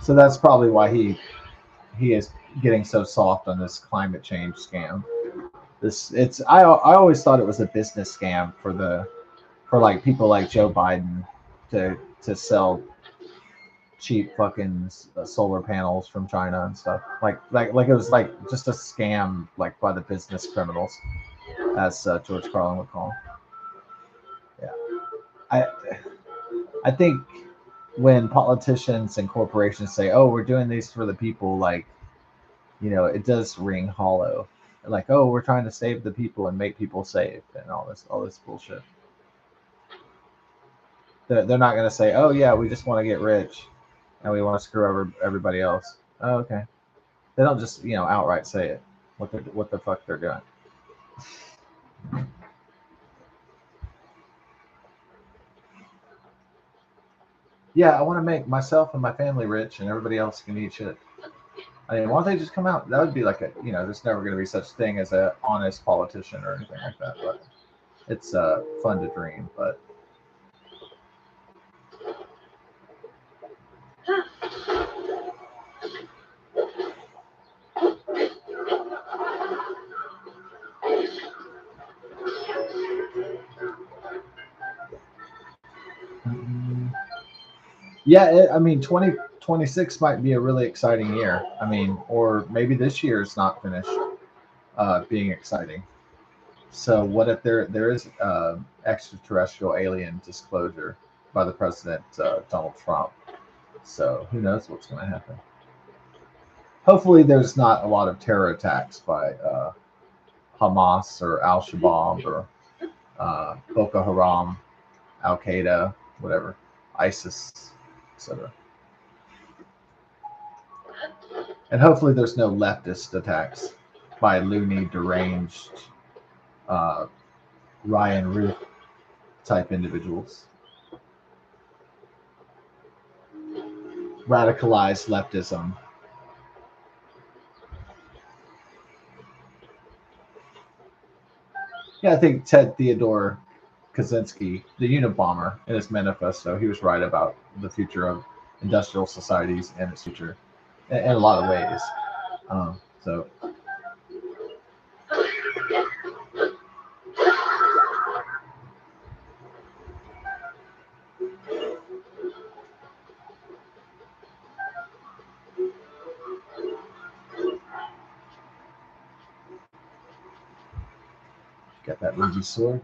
So that's probably why he is getting so soft on this climate change scam. This it's I always thought it was a business scam for like people like Joe Biden to sell cheap fucking solar panels from China and stuff. Like it was like just a scam like by the business criminals, as George Carlin would call them. Yeah, I I think when politicians and corporations say, "Oh, we're doing these for the people," like it does ring hollow. Like, "Oh, we're trying to save the people and make people safe," and all this bullshit. They're not going to say, "Oh yeah, we just want to get rich and we want to screw over everybody else." Oh, okay. They don't just outright say it. What the fuck they're doing? Yeah, I want to make myself and my family rich, and everybody else can eat shit. I mean, why don't they just come out? That would be like there's never going to be such thing as a honest politician or anything like that. But it's fun to dream. But yeah, I mean, 2026 might be a really exciting year. I mean, or maybe this year is not finished being exciting. So what if there is extraterrestrial alien disclosure by the president Donald Trump? So who knows what's going to happen? Hopefully, there's not a lot of terror attacks by Hamas or Al Shabaab or Boko Haram, Al Qaeda, whatever, ISIS, etc. And hopefully, there's no leftist attacks by loony, deranged uh, Ryan Ruth type individuals, radicalized leftism. Yeah, I think Ted Theodore Kaczynski, the Unabomber, in his manifesto, he was right about the future of industrial societies and its future in a lot of ways. So got that ruby sword.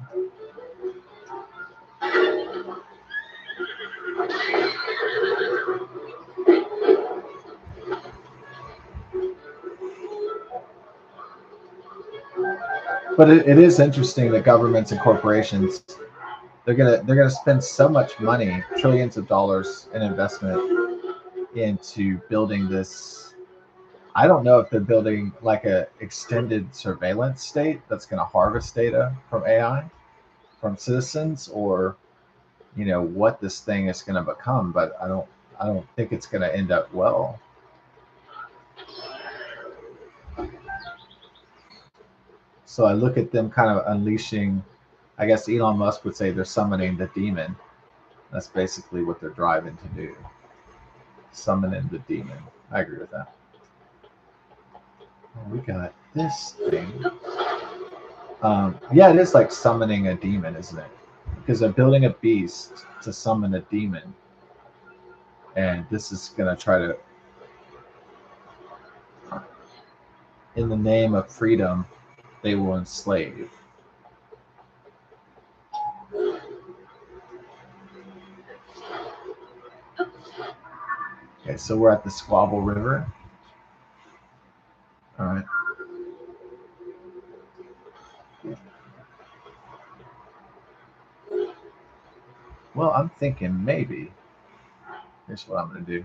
But it is interesting that governments and corporations they're gonna spend so much money, trillions of dollars in investment into building this. I don't know if they're building like a extended surveillance state that's going to harvest data from AI from citizens, or what this thing is going to become. But I don't think it's going to end up well. So I look at them kind of unleashing. I guess Elon Musk would say they're summoning the demon. That's basically what they're driving to do. Summoning the demon. I agree with that. We got this thing. Yeah, it is like summoning a demon, isn't it? Because they're building a beast to summon a demon, and this is gonna try to. In the name of freedom, they will enslave. Okay, so we're at the Squabble River. All right. Well, I'm thinking maybe. Here's what I'm gonna do.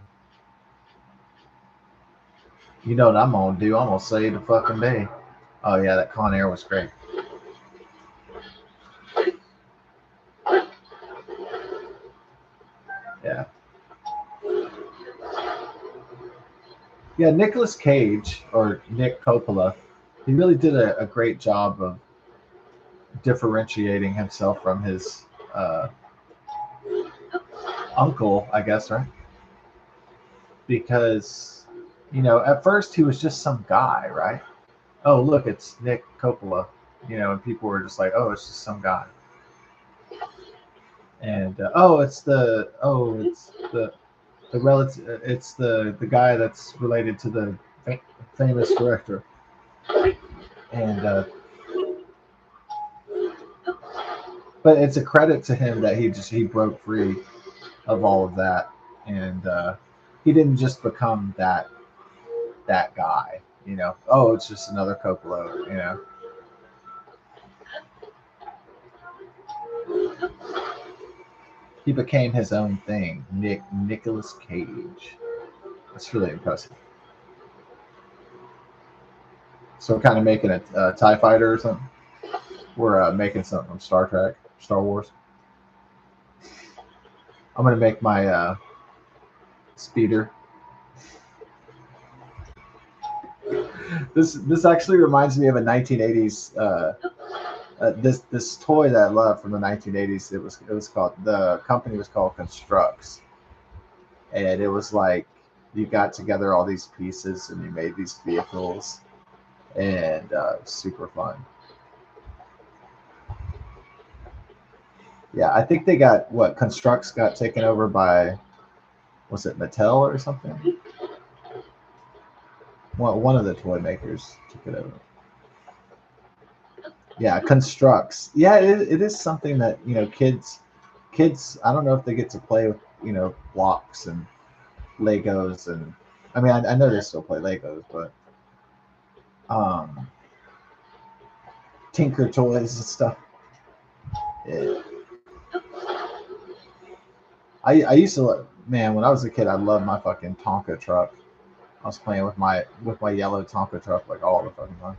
You know what I'm gonna do? I'm gonna save the fucking day. Oh yeah, that Con Air was great. Yeah. Yeah, Nicolas Cage or Nick Coppola, he really did a great job of differentiating himself from his uncle, I guess, right? Because, at first he was just some guy, right? Oh, look, it's Nick Coppola, and people were just like, oh, it's just some guy. And it's the relative, it's the guy that's related to the famous director. And but it's a credit to him that he broke free of all of that, and he didn't just become that guy. Oh, it's just another Coppola. He became his own thing. Nicolas Cage. That's really impressive. So we're kind of making a TIE fighter or something. We're making something from Star Trek, Star Wars. I'm gonna make my speeder. This actually reminds me of a 1980s this toy that I love from the 1980s. It was called, the company was called Constructs, and it was like you got together all these pieces and you made these vehicles, and super fun. Yeah, I think they got what Constructs got taken over by, was it Mattel or something? Well, one of the toy makers took it over. Yeah, Constructs. Yeah, it is something that kids. I don't know if they get to play with blocks and Legos, and I mean I know they still play Legos, but um, Tinker toys and stuff. Yeah. I used to, man, when I was a kid I loved my fucking Tonka truck. I was playing with my yellow Tonka truck like all the fucking time.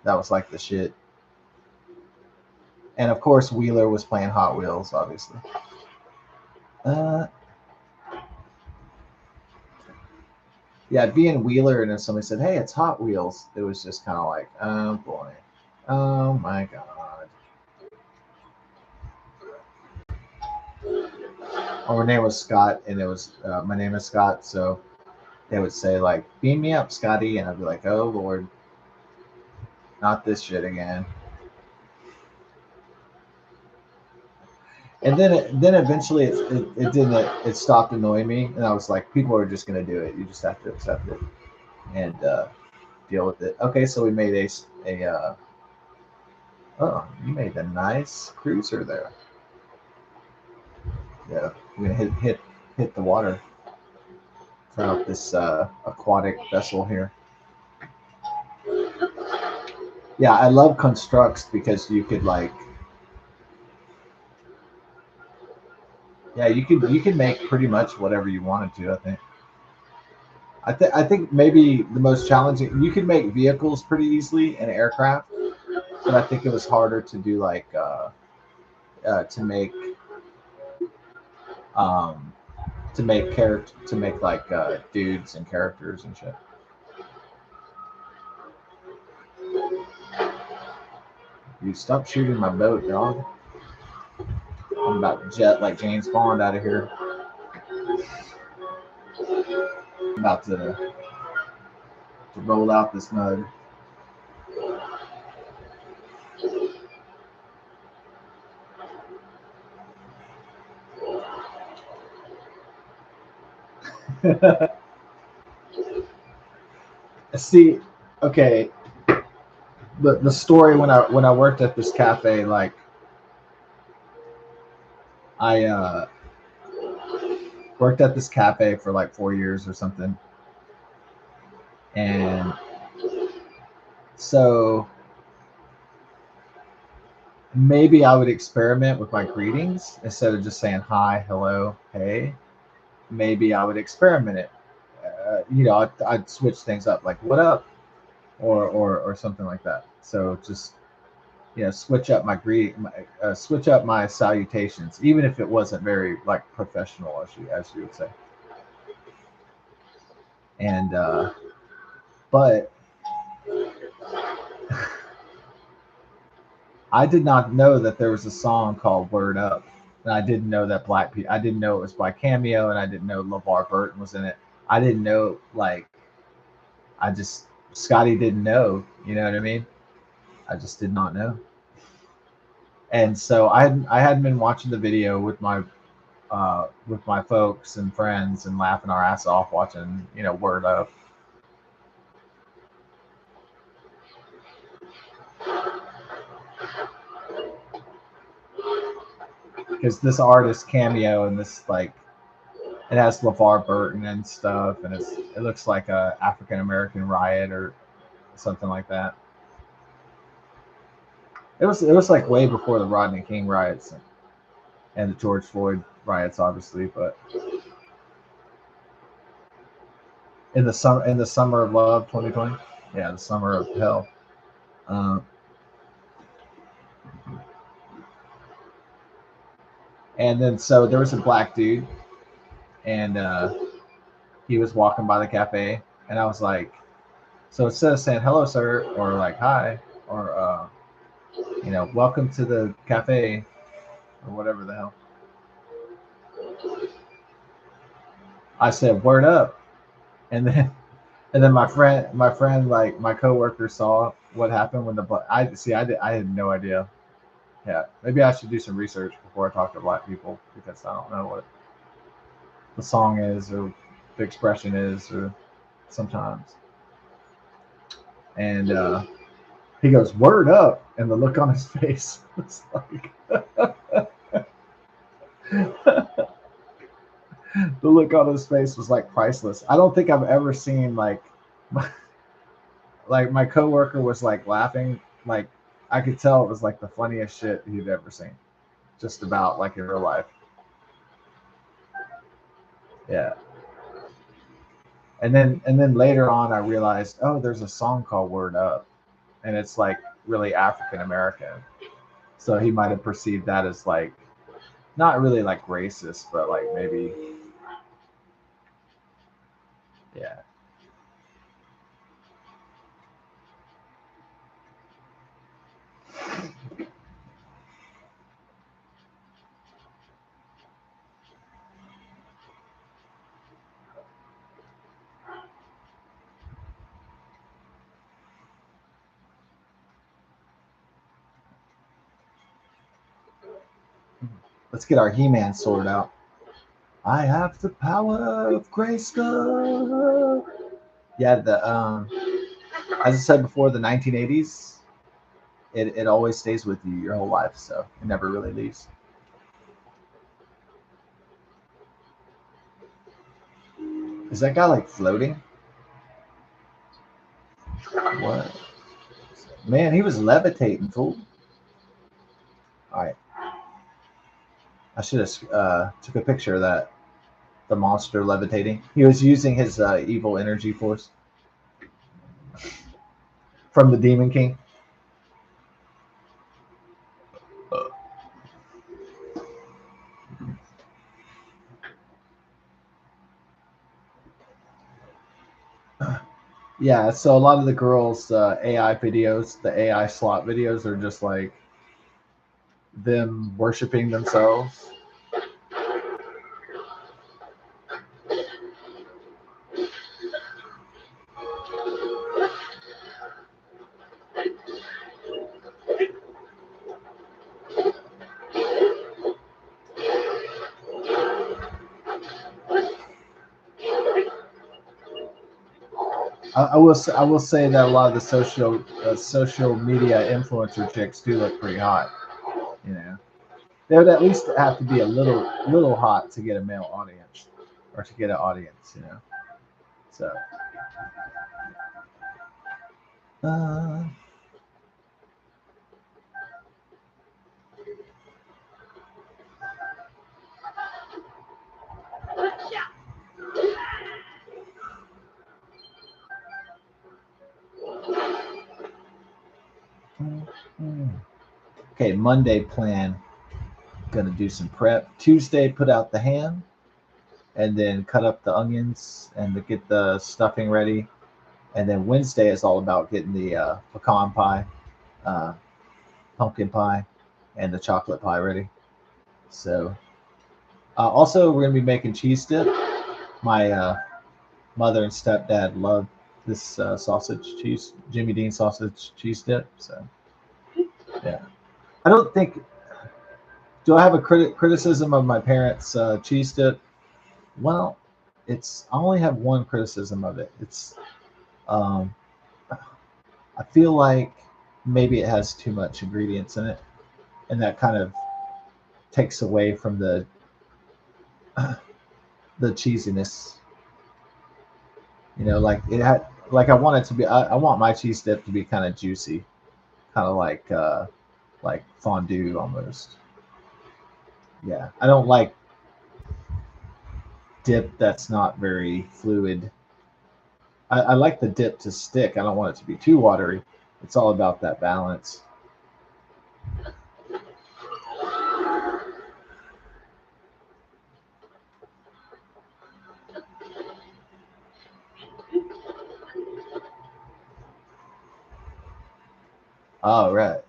That was like the shit. And of course Wheeler was playing Hot Wheels, obviously. Uh, yeah, being Wheeler, and if somebody said, "Hey, it's Hot Wheels," it was just kind of like, oh boy, oh my god. Or my name was Scott, and it was my name is Scott, so they would say like, "Beam me up, Scotty," and I'd be like, "Oh Lord, not this shit again." And then eventually it didn't, it stopped annoying me, and I was like, people are just gonna do it. You just have to accept it and deal with it. Okay, so we made a oh, you made a nice cruiser there. Yeah, we're gonna hit the water. Try out this aquatic vessel here. Yeah, I love constructs because you could like, yeah, you could make pretty much whatever you wanted to. I think maybe the most challenging, you could make vehicles pretty easily and aircraft, but I think it was harder to do like um, to make like dudes and characters and shit. You stop shooting my boat, dog. I'm about to jet like James Bond out of here. I'm about to roll out this mud. See, okay, the story when I worked at this cafe, like I worked at this cafe for like 4 years or something, and so maybe I would experiment with my greetings instead of just saying hi, hello, hey. Maybe I would experiment it. I'd switch things up, like what up, or something like that. So just switch up my switch up my salutations, even if it wasn't very like professional, as you would say. And but I did not know that there was a song called "Word Up," and I didn't know that Black people. I didn't know it was by Cameo, and I didn't know LeVar Burton was in it. I didn't know, like, I just Scotty didn't know. You know what I mean? I just did not know. And so I hadn't been watching the video with my folks and friends and laughing our ass off watching Word Up, because this artist Cameo, and this, like, it has LeVar Burton and stuff, and it looks like a African American riot or something like that. It was like way before the Rodney King riots and the George Floyd riots, obviously, but in the summer of love, 2020, yeah, the summer of hell. Um, and then so there was a black dude, and he was walking by the cafe, and I was like, so instead of saying hello, sir, or like hi, or welcome to the cafe, or whatever the hell, I said word up, and then my friend, like my coworker, saw what happened when I had no idea. Yeah, maybe I should do some research before I talk to black people, because I don't know what the song is or the expression is, or sometimes. And he goes word up, and the look on his face was like the look on his face was like priceless. I don't think I've ever seen, like, like my coworker was like laughing, like I could tell it was like the funniest shit he'd ever seen, just about, like, in real life. Yeah. And then later on I realized, oh, there's a song called Word Up, and it's like really African American. So he might have perceived that as, like, not really like racist, but like maybe, yeah. Let's get our He-Man sword out. I have the power of Grayskull. Yeah, as I said before, the 1980s, it always stays with you your whole life, so it never really leaves. Is that guy like floating? What? Man, he was levitating, fool. All right, I should have took a picture of that. The monster levitating. He was using his evil energy force from the Demon King. Yeah, so a lot of the girls' AI videos, the AI slot videos, are just like them worshiping themselves. I will say that a lot of the social media influencer chicks do look pretty hot. You know, they would at least have to be a little hot to get a male audience, or to get an audience. You know, so. Uh, okay, Monday plan. Gonna do some prep. Tuesday, put out the ham, and then cut up the onions and to get the stuffing ready. And then Wednesday is all about getting the pecan pie, uh, pumpkin pie, and the chocolate pie ready. So, also we're gonna be making cheese dip. My mother and stepdad love this sausage cheese, Jimmy Dean sausage cheese dip. So, yeah, I don't think. Do I have a criticism of my parents' cheese dip? Well, it's I only have one criticism of it. It's um, I feel like maybe it has too much ingredients in it, and that kind of takes away from the cheesiness. You know, like it had like I want it to be. I want my cheese dip to be kind of juicy, kind of like fondue almost. Yeah, I don't like dip that's not very fluid. I like the dip to stick. I don't want it to be too watery. It's all about that balance. Oh, right.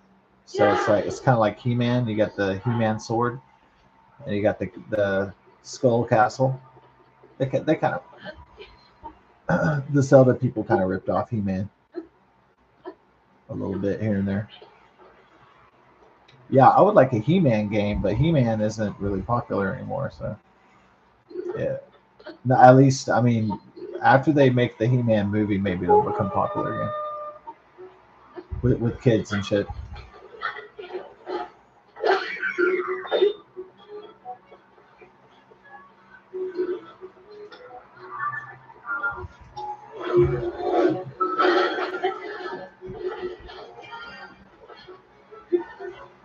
So it's like it's kind of like He-Man. You got the He-Man sword, and you got the skull castle. They kind of the Zelda people kind of ripped off He-Man a little bit here and there. Yeah, I would like a He-Man game, but He-Man isn't really popular anymore. So yeah, no, at least I mean, after they make the He-Man movie, maybe it'll become popular again with kids and shit.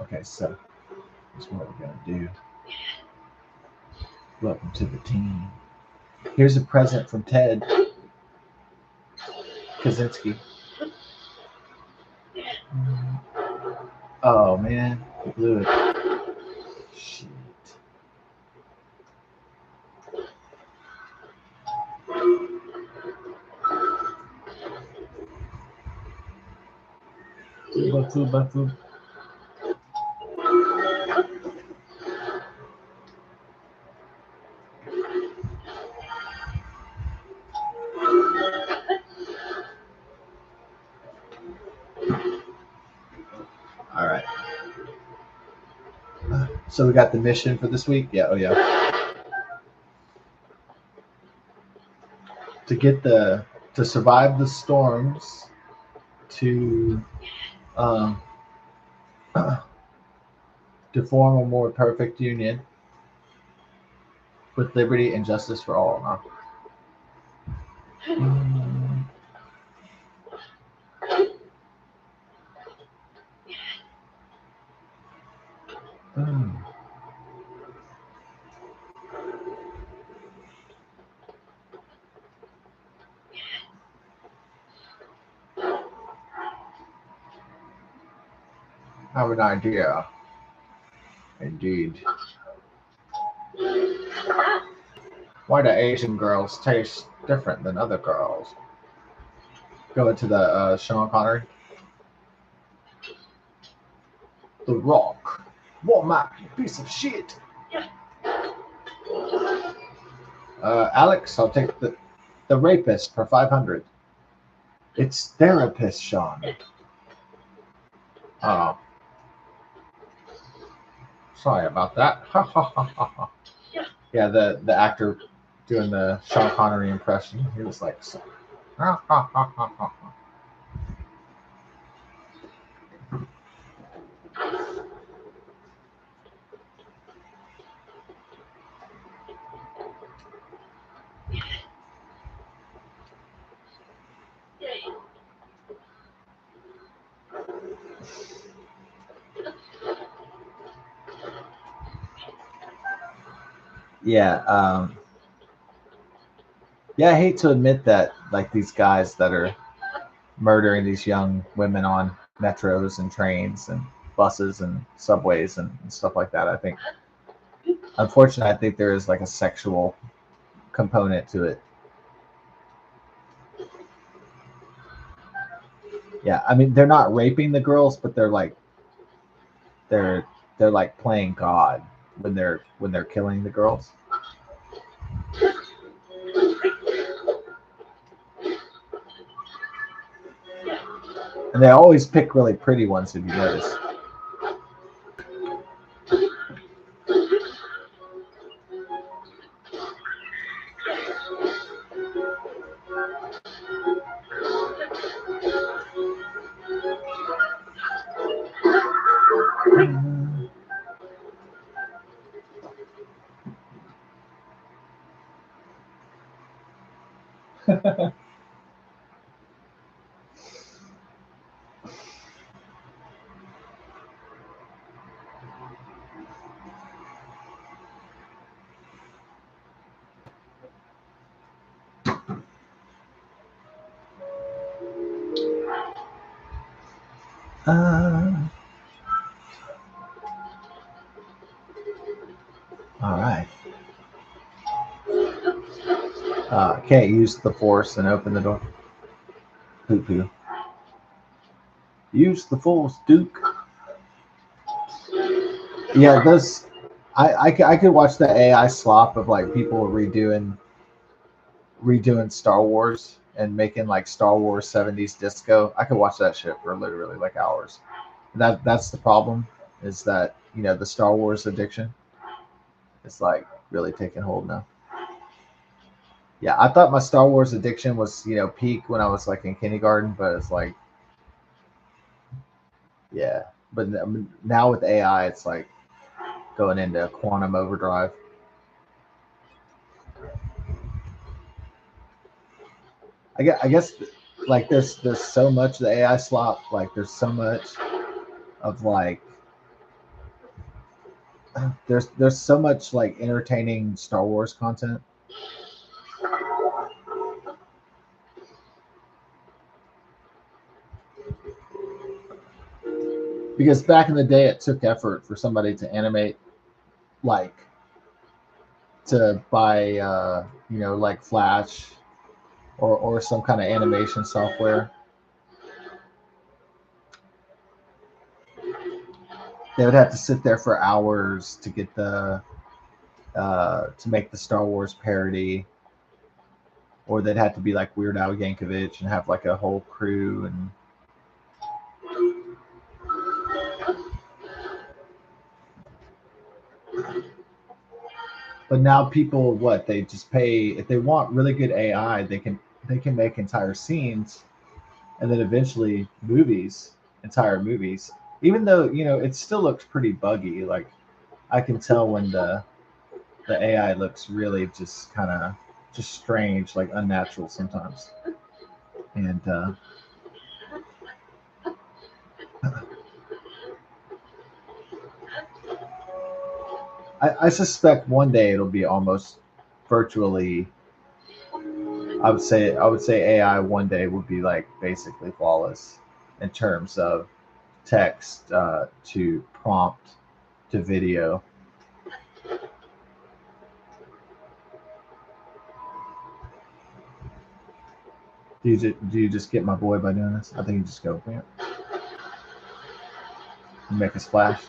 Okay, so that's what we're gonna do. Welcome to the team. Here's a present from Ted Kaczynski. Oh man, he blew it. Shit. Batu, batu. All right. So we got the mission for this week. Yeah. Oh yeah. To survive the storms, to um, to form a more perfect union with liberty and justice for all. Huh? Mm, mm. I have an idea. Indeed. Why do Asian girls taste different than other girls? Go into the Sean Connery. The Rock. What my piece of shit. Alex, I'll take the rapist for 500. It's therapist, Sean. Oh, sorry about that. Ha ha ha ha ha. Yeah, the actor doing the Sean Connery impression. He was like, Yeah, yeah. I hate to admit that, like these guys that are murdering these young women on metros and trains and buses and subways and stuff like that. I think, unfortunately, I think there is like a sexual component to it. Yeah, I mean they're not raping the girls, but they're they're like playing God when they're killing the girls, and they always pick really pretty ones. If you notice. Uh, all right. Can't use the force and open the door. Poo poo. Use the force, Duke. Yeah, those. I could watch the AI slop of like people redoing Star Wars and making like Star Wars '70s disco. I could watch that shit for literally like hours. That's the problem, is that the Star Wars addiction is like really taking hold now. Yeah, I thought my Star Wars addiction was peak when I was like in kindergarten, but it's like, yeah. But now with AI, it's like going into quantum overdrive. I guess like there's so much the AI slop. Like there's so much of like there's so much like entertaining Star Wars content. Because back in the day, it took effort for somebody to animate, like to buy like Flash or some kind of animation software. They would have to sit there for hours to get the to make the Star Wars parody, or they'd have to be like Weird Al Yankovic and have like a whole crew. And but now people, what, they just pay if they want really good AI, they can make entire scenes, and then eventually entire movies. Even though it still looks pretty buggy. Like I can tell when the AI looks really just kind of just strange, like unnatural sometimes. And I suspect one day it'll be almost virtually. I would say AI one day would be like basically flawless in terms of text to prompt to video. Do you just get my boy by doing this? I think you just go "Bam," and make a splash,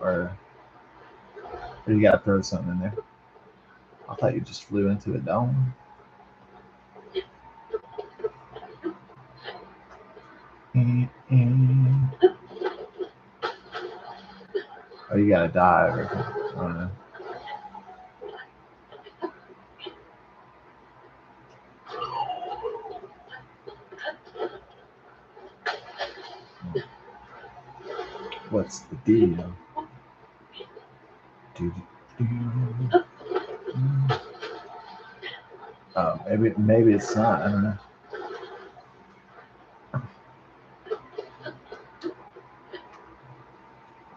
or you gotta throw something in there. I thought you just flew into a dome. Oh, you gotta dive. I don't know. What's the deal? Oh, maybe it's not. I don't know.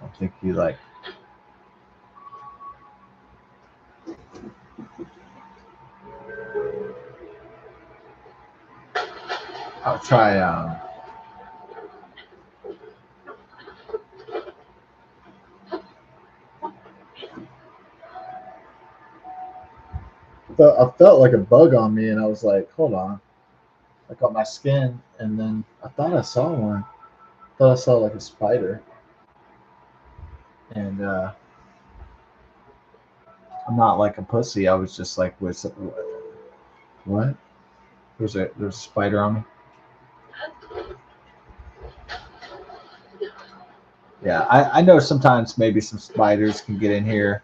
I think you like. I'll try. I felt like a bug on me, and I was like, "Hold on!" Like on my skin, and then I thought I saw one. I thought I saw like a spider, and I'm not like a pussy. I was just like, what? There's a spider on me. Yeah, I know sometimes maybe some spiders can get in here.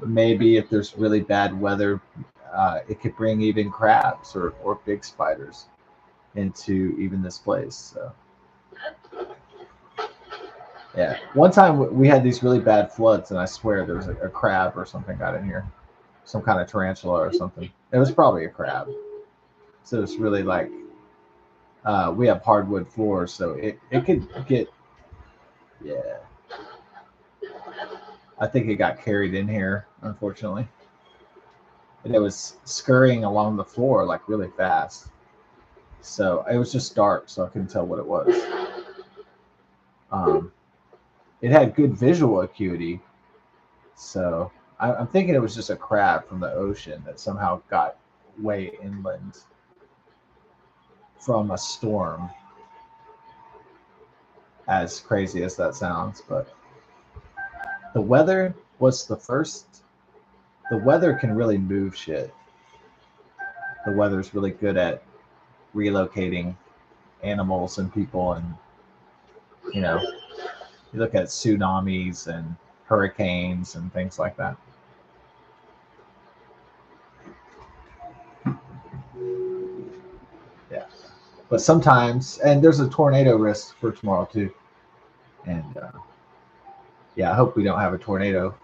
Maybe if there's really bad weather, it could bring even crabs or big spiders into even this place. So yeah, one time we had these really bad floods, and I swear there was a crab or something got in here, some kind of tarantula or something. It was probably a crab. So it's really like we have hardwood floors, so it could get, yeah. I think it got carried in here, unfortunately, and it was scurrying along the floor like really fast. So it was just dark, so I couldn't tell what it was. Um, it had good visual acuity, so I'm thinking it was just a crab from the ocean that somehow got way inland from a storm. As crazy as that sounds, but the weather was the first. The weather can really move shit. The weather's really good at relocating animals and people, and you know, you look at tsunamis and hurricanes and things like that. Yeah, but sometimes, and there's a tornado risk for tomorrow too. And yeah, I hope we don't have a tornado.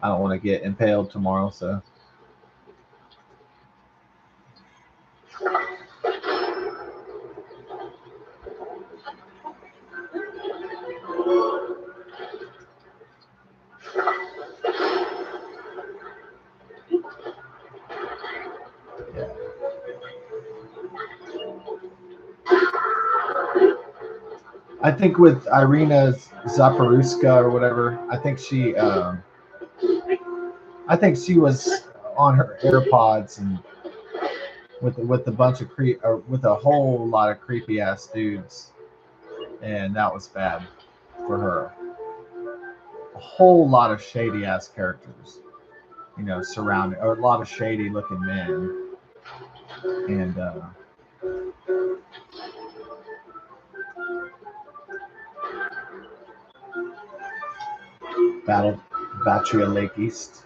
I don't want to get impaled tomorrow. So yeah, I think with Irina Zaparuska or whatever, I think she was on her AirPods and with a bunch of with a whole lot of creepy ass dudes, and that was bad for her. A whole lot of shady ass characters, surrounding, or a lot of shady looking men, and Battle Battery Lake East.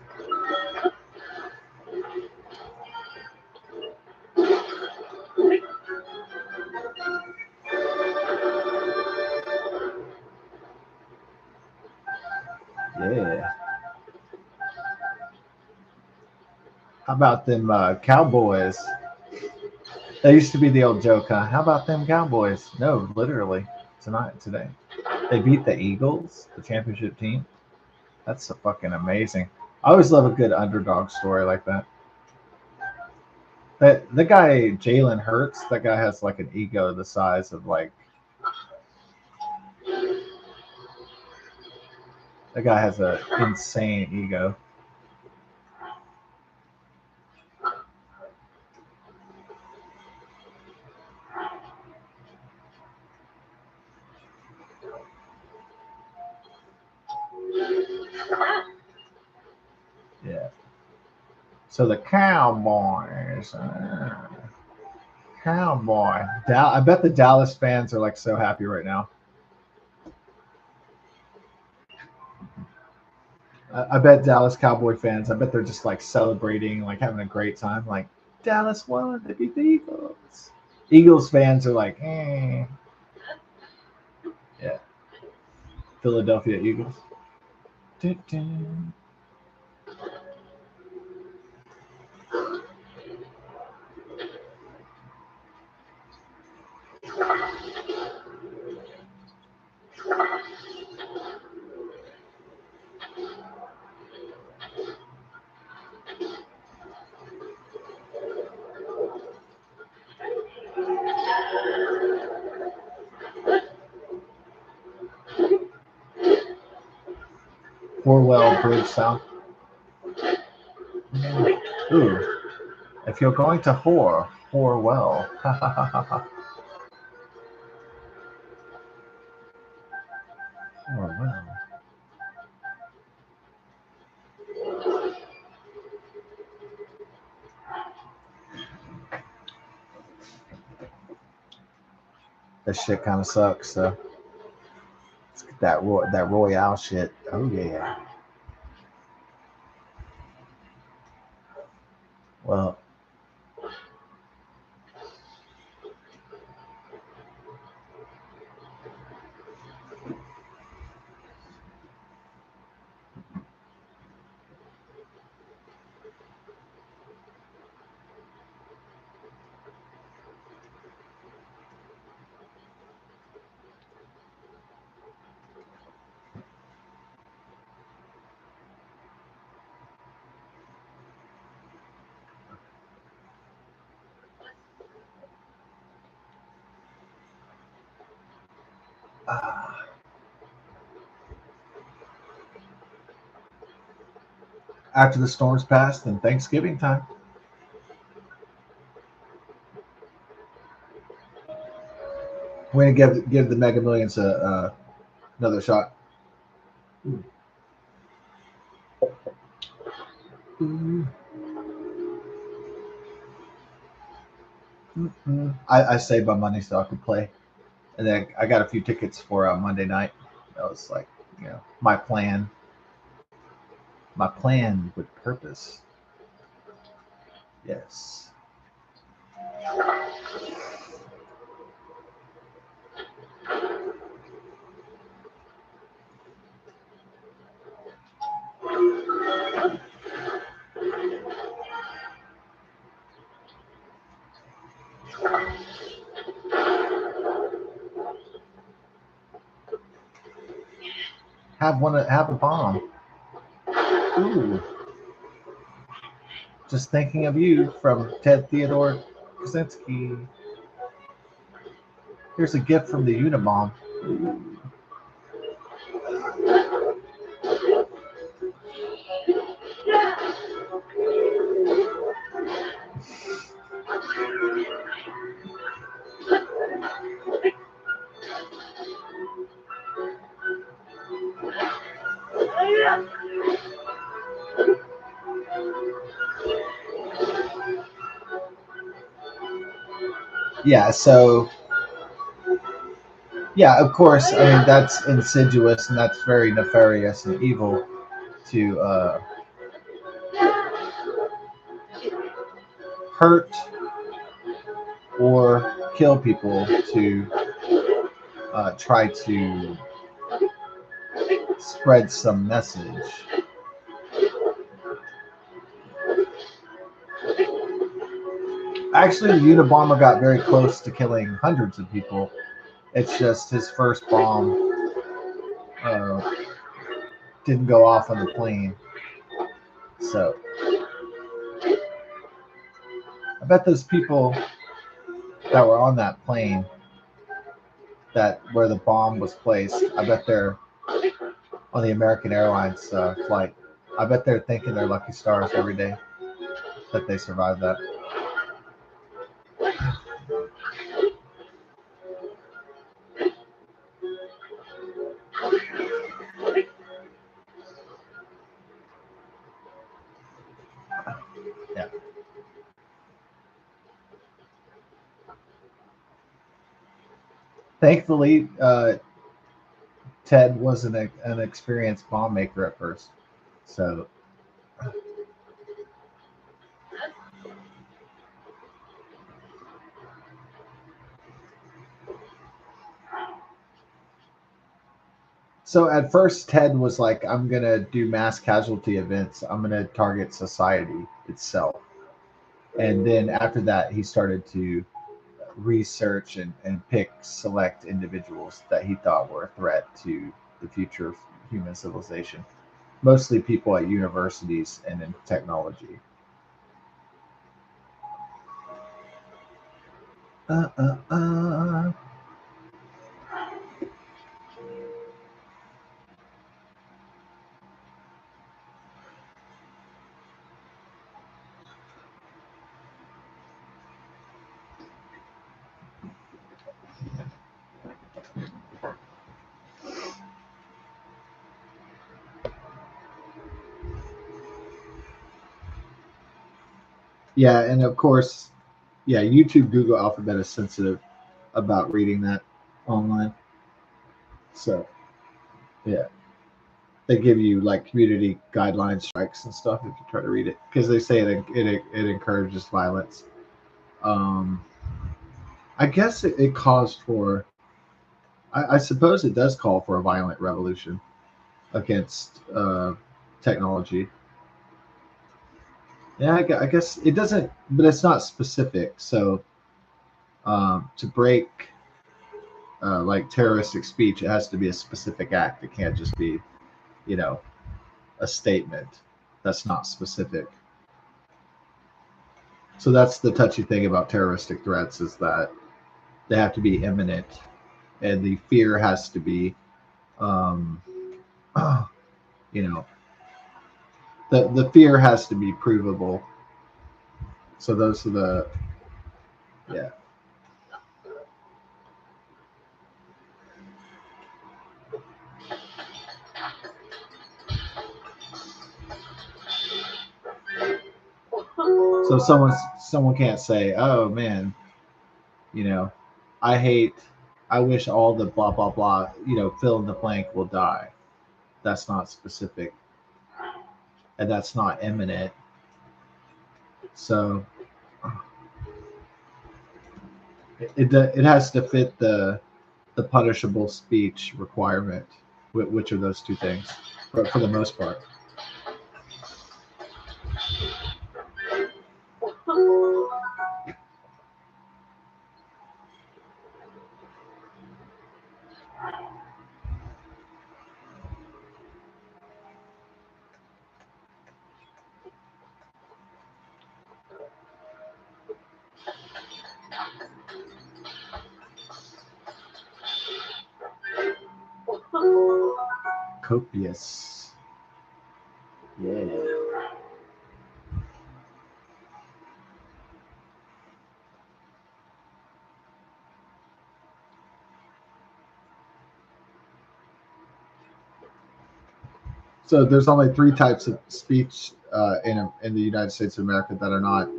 Yeah. How about them Cowboys? That used to be the old joke, huh? How about them Cowboys? No, literally today. They beat the Eagles, the championship team. That's fucking amazing. I always love a good underdog story like that. That the guy Jalen Hurts, that guy has like an ego the size of like that guy has an insane ego. Yeah. So the Cowboys, Cowboy. I bet the Dallas fans are like so happy right now. I bet Dallas Cowboy fans. I bet they're just like celebrating, like having a great time. Like Dallas won, they beat the Eagles. Eagles fans are like, eh. Yeah. Philadelphia Eagles. Dun-dun. Orwell Bridge South. Ooh. If you're going to whore well. Whore well. That shit kind of sucks. So let's get that Royale shit. Oh yeah. Well, after the storms passed, then Thanksgiving time. We're gonna give the Mega Millions another shot. I saved my money so I could play, and then I got a few tickets for Monday night. That was like, my plan. My plan with purpose. Yes. Have a bomb. Ooh. Just thinking of you from Ted Theodore Kaczynski. Here's a gift from the Unabomb. Yeah, so yeah, of course. I mean, that's insidious and that's very nefarious and evil to hurt or kill people to try to spread some message. Actually, the Unabomber got very close to killing hundreds of people. It's just his first bomb uh, didn't go off on the plane. So I bet those people that were on that plane that where the bomb was placed, I bet they're on the American Airlines flight. I bet they're thanking their lucky stars every day that they survived that. Yeah. Thankfully, Ted was an experienced bomb maker at first. So So at first, Ted was like, "I'm gonna do mass casualty events. I'm gonna target society itself." And then after that, he started to research and pick select individuals that he thought were a threat to the future of human civilization, mostly people at universities and in technology. Uh, uh, uh. Yeah, and of course, yeah, YouTube, Google Alphabet is sensitive about reading that online. So yeah, they give you like community guideline strikes and stuff if you try to read it because they say it encourages violence. Um, I guess it calls for. I suppose it does call for a violent revolution against technology. Yeah, I guess it doesn't, but it's not specific. So to break like terroristic speech, it has to be a specific act. It can't just be, you know, a statement that's not specific. So that's the touchy thing about terroristic threats is that they have to be imminent, and the fear has to be, um, you know, the fear has to be provable. So those are the yeah. So someone can't say, oh man, you know, I hate, I wish all the blah blah blah, fill in the blank will die. That's not specific, and that's not imminent. So it has to fit the punishable speech requirement. Which are those two things, for the most part. Copious. Yeah. So there's only three types of speech in the United States of America that are not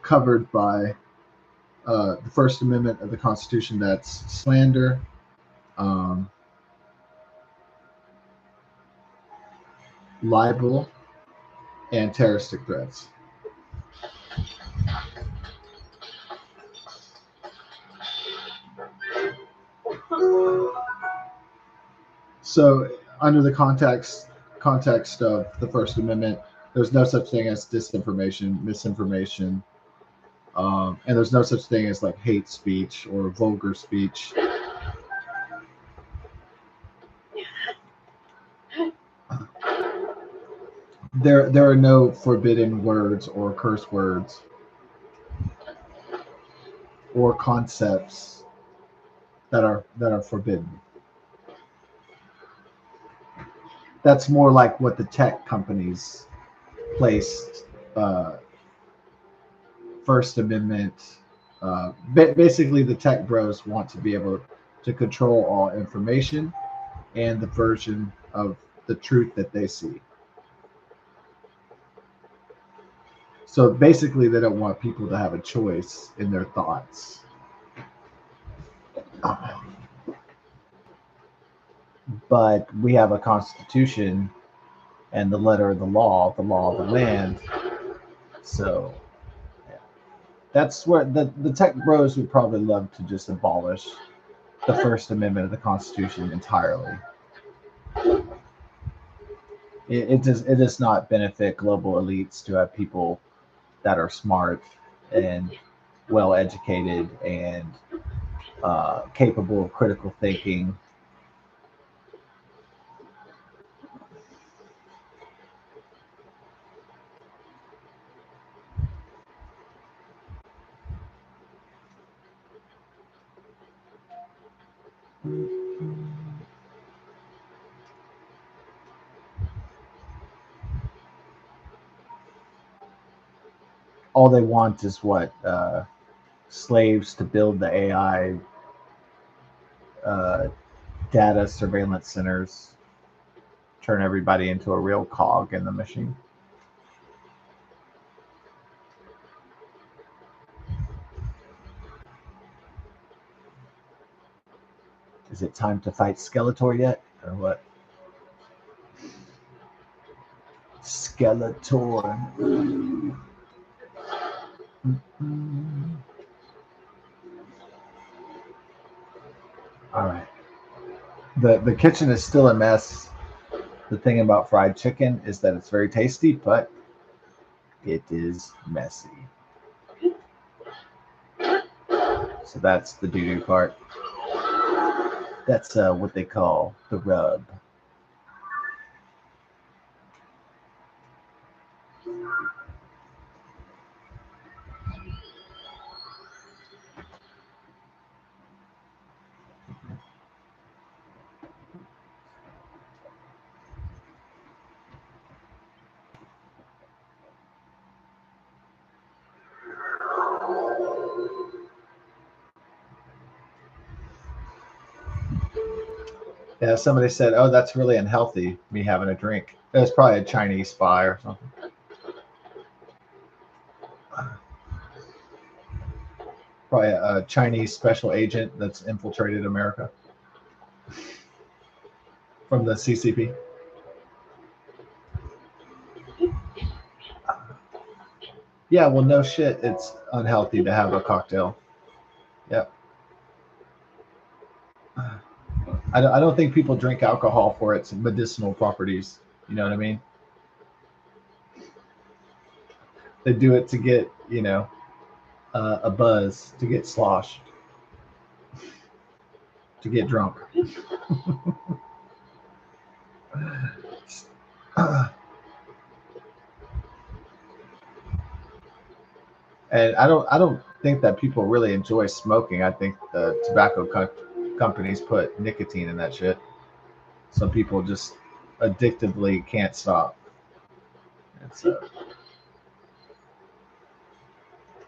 covered by the First Amendment of the Constitution. That's slander, um, libel, and terroristic threats. So under the context of the First Amendment, there's no such thing as disinformation, misinformation, and there's no such thing as like hate speech or vulgar speech. There are no forbidden words or curse words or concepts that are forbidden. That's more like what the tech companies placed First Amendment. Basically, the tech bros want to be able to control all information and the version of the truth that they see. So basically, they don't want people to have a choice in their thoughts. But we have a constitution and the letter of the law of the land. So yeah. That's where the tech bros would probably love to just abolish the First Amendment of the Constitution entirely. It does not benefit global elites to have people that are smart and well educated and capable of critical thinking. All they want is what slaves to build the AI uh, data surveillance centers, turn everybody into a real cog in the machine. Is it time to fight Skeletor yet, or what? Skeletor. All right. The kitchen is still a mess. The thing about fried chicken is that it's very tasty, but it is messy. So that's the doo doo part. That's what they call the rub. Yeah, somebody said, "Oh, that's really unhealthy. Me having a drink." It was probably a Chinese spy or something. Probably a Chinese special agent that's infiltrated America from the CCP. Yeah, well, no shit. It's unhealthy to have a cocktail. Yep. I don't think people drink alcohol for its medicinal properties. You know what I mean? They do it to get, a buzz, to get slosh, to get drunk. And I don't think that people really enjoy smoking. I think the companies put nicotine in that shit. So people just addictively can't stop. It's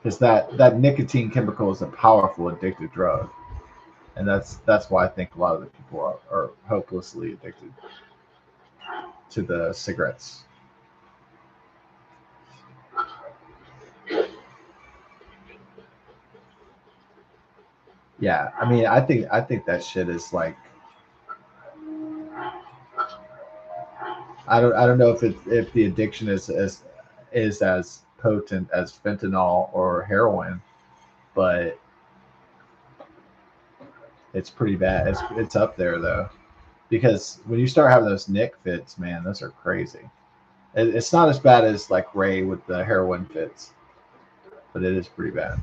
because that nicotine chemical is a powerful addictive drug, and that's why I think a lot of the people are hopelessly addicted to the cigarettes. Yeah, I mean, I think that shit is like, I don't know if the addiction is as potent as fentanyl or heroin, but it's pretty bad. It's up there though, because when you start having those Nick fits, man, those are crazy. It's not as bad as like Ray with the heroin fits, but it is pretty bad.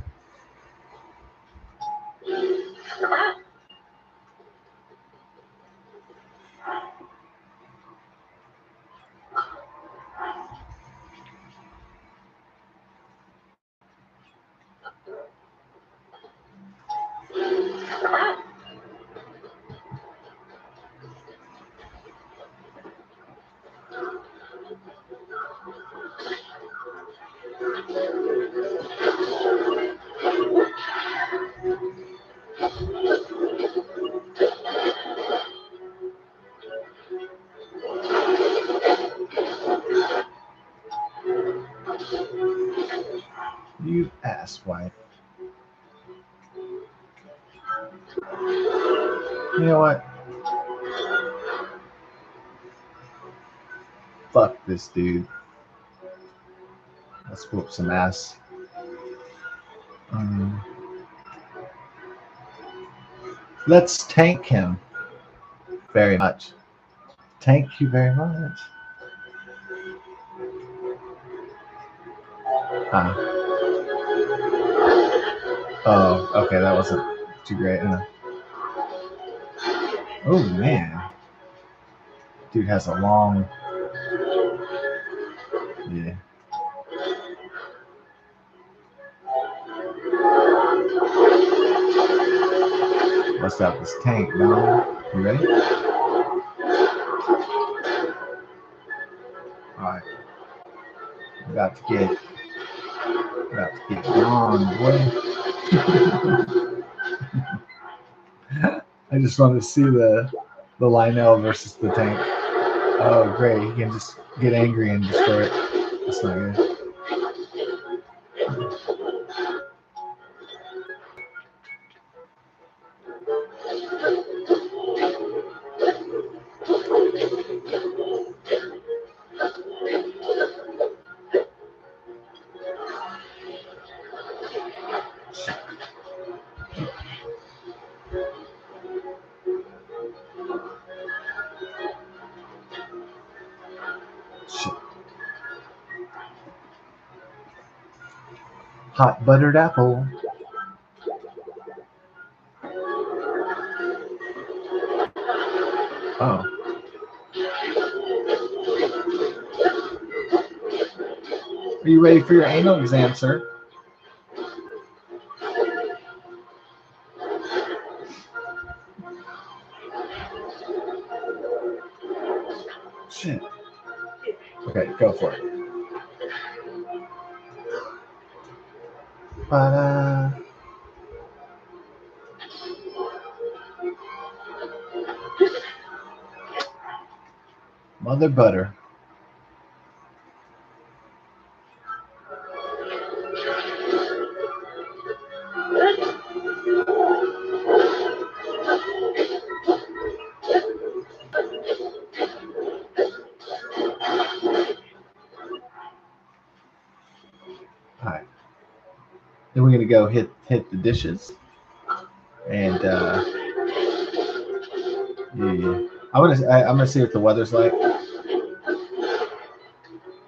You asswipe. You know what? Fuck this dude. Let's whoop some ass. Um, Let's tank him very much. Thank you very much. Ah. Oh, okay, that wasn't too great. Oh man, dude has a long. Yeah. Bust out this tank, man. You ready? All right. About to get gone, boy. I just want to see the Lionel versus the tank. Oh, great! He can just get angry and destroy it. That's not good. Shit. Hot buttered apple. Oh. Are you ready for your anal exam, sir? Shit. Okay, go for it. Ba-da. Mother butter. All right. Then we're gonna go hit the dishes, and yeah. I'm gonna see what the weather's like.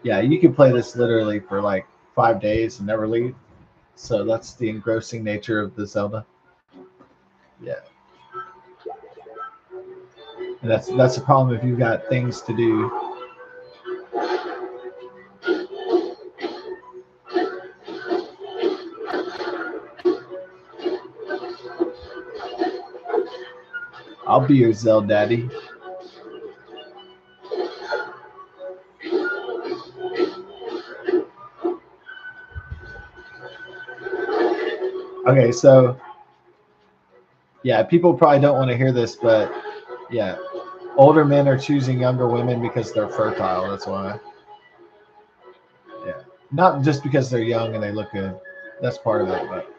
Yeah, you can play this literally for like 5 days and never leave. So that's the engrossing nature of the Zelda. Yeah, and that's the problem if you've got things to do. I'll be your Zelda daddy. Okay, so yeah, people probably don't want to hear this, but yeah, older men are choosing younger women because they're fertile. That's why. Yeah, not just because they're young and they look good. That's part of it, but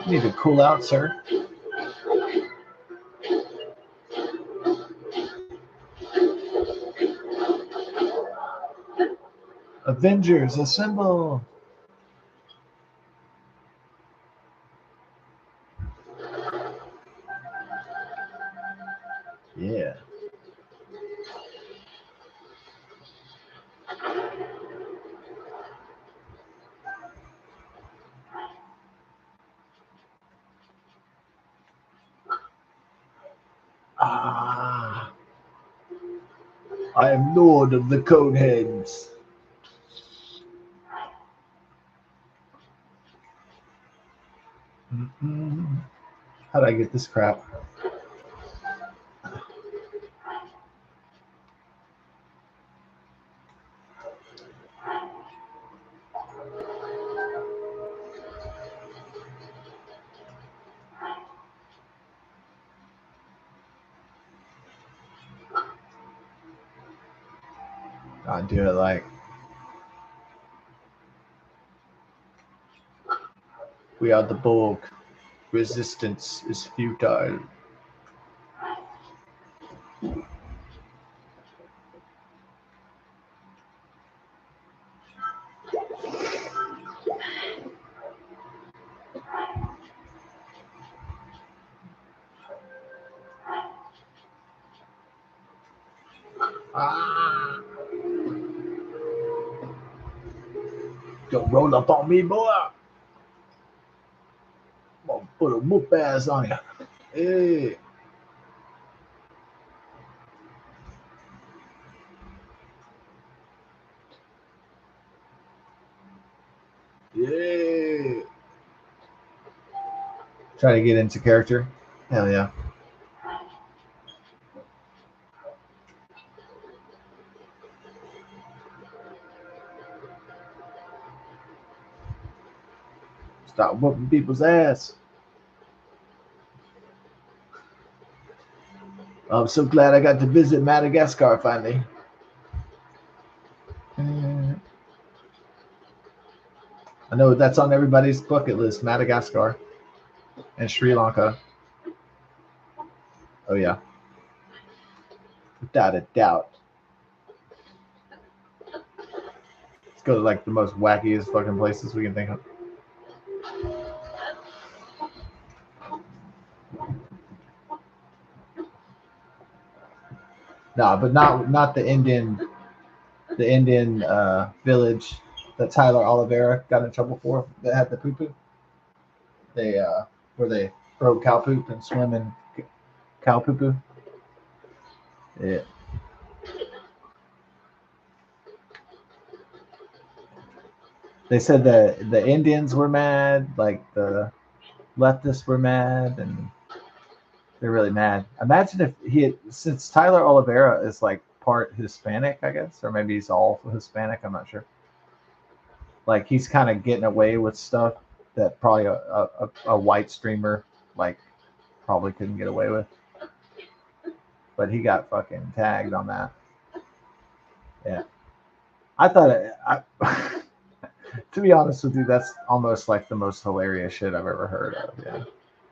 you need to cool out, sir. Avengers, assemble! Yeah. Ah, I am Lord of the Coneheads. Mm-mm. How did I get this crap? I do it like We are the Borg. Resistance is futile. Ah. Don't roll up on me, boy. I'm gonna put a whoop ass on you. Hey. Yeah. Try to get into character. Hell yeah. Stop whooping people's ass. I'm so glad I got to visit Madagascar finally. I know that's on everybody's bucket list, Madagascar and Sri Lanka. Oh, yeah. Without a doubt. Let's go to like the most wackiest fucking places we can think of. No, but not the Indian village that Tyler Oliveira got in trouble for that had the poo poo. They where they throw cow poop and swim in cow poo poo. Yeah. They said that the Indians were mad, like the leftists were mad, and they're really mad. Imagine if since Tyler Oliveira is like part Hispanic, I guess, or maybe he's all Hispanic. I'm not sure. Like he's kind of getting away with stuff that probably a white streamer like probably couldn't get away with. But he got fucking tagged on that. Yeah, I thought to be honest with you, that's almost like the most hilarious shit I've ever heard of. Yeah,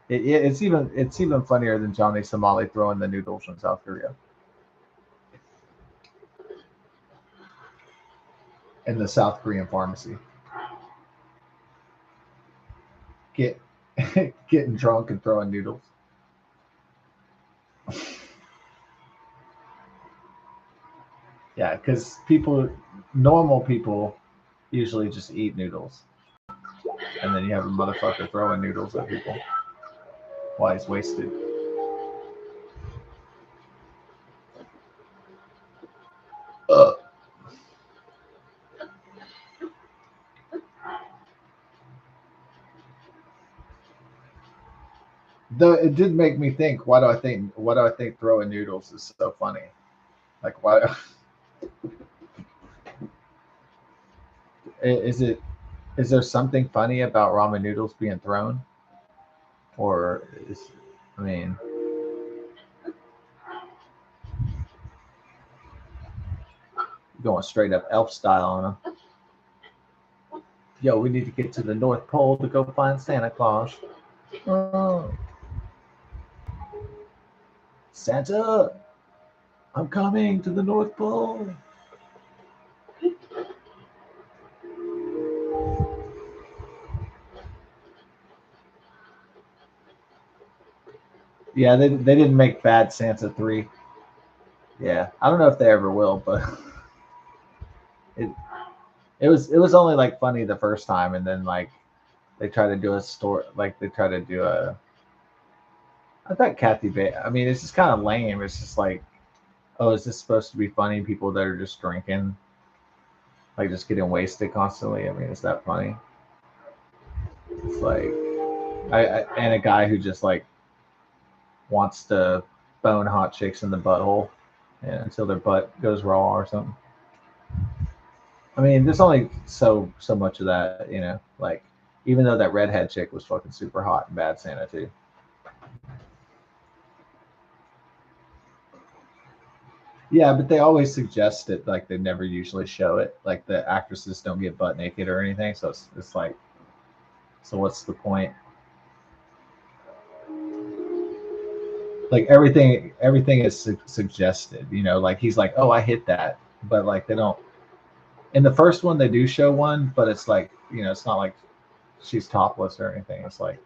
it's even funnier than Johnny Somali throwing the noodles from South Korea in the South Korean pharmacy. Get getting drunk and throwing noodles. Yeah, because normal people, usually just eat noodles, and then you have a motherfucker throwing noodles at people while he's wasted. Uh, Though it did make me think. Why do I think throwing noodles is so funny? Like why is it? Is there something funny about ramen noodles being thrown, or is? I mean, going straight up elf style on them. Yo, we need to get to the North Pole to go find Santa Claus. Oh, Santa, I'm coming to the North Pole. Yeah, they didn't make Bad Santa 3. Yeah, I don't know if they ever will, but it it was only like funny the first time, and then like they try to do a story, like they try to do a. I thought Kathy I mean, it's just kind of lame. It's just like, oh, is this supposed to be funny? People that are just drinking, like just getting wasted constantly. I mean, is that funny? It's like, and a guy who just like wants to bone hot chicks in the butthole, yeah, until their butt goes raw or something. I mean, there's only so much of that, you know. Like, even though that redhead chick was fucking super hot in Bad Santa too. Yeah, but they always suggest it. Like, they never usually show it. Like, the actresses don't get butt naked or anything. So it's like, So what's the point? Like everything is suggested. You know, like he's like, oh, I hit that, but like they don't. In the first one, they do show one, but it's like, you know, it's not like she's topless or anything. It's like,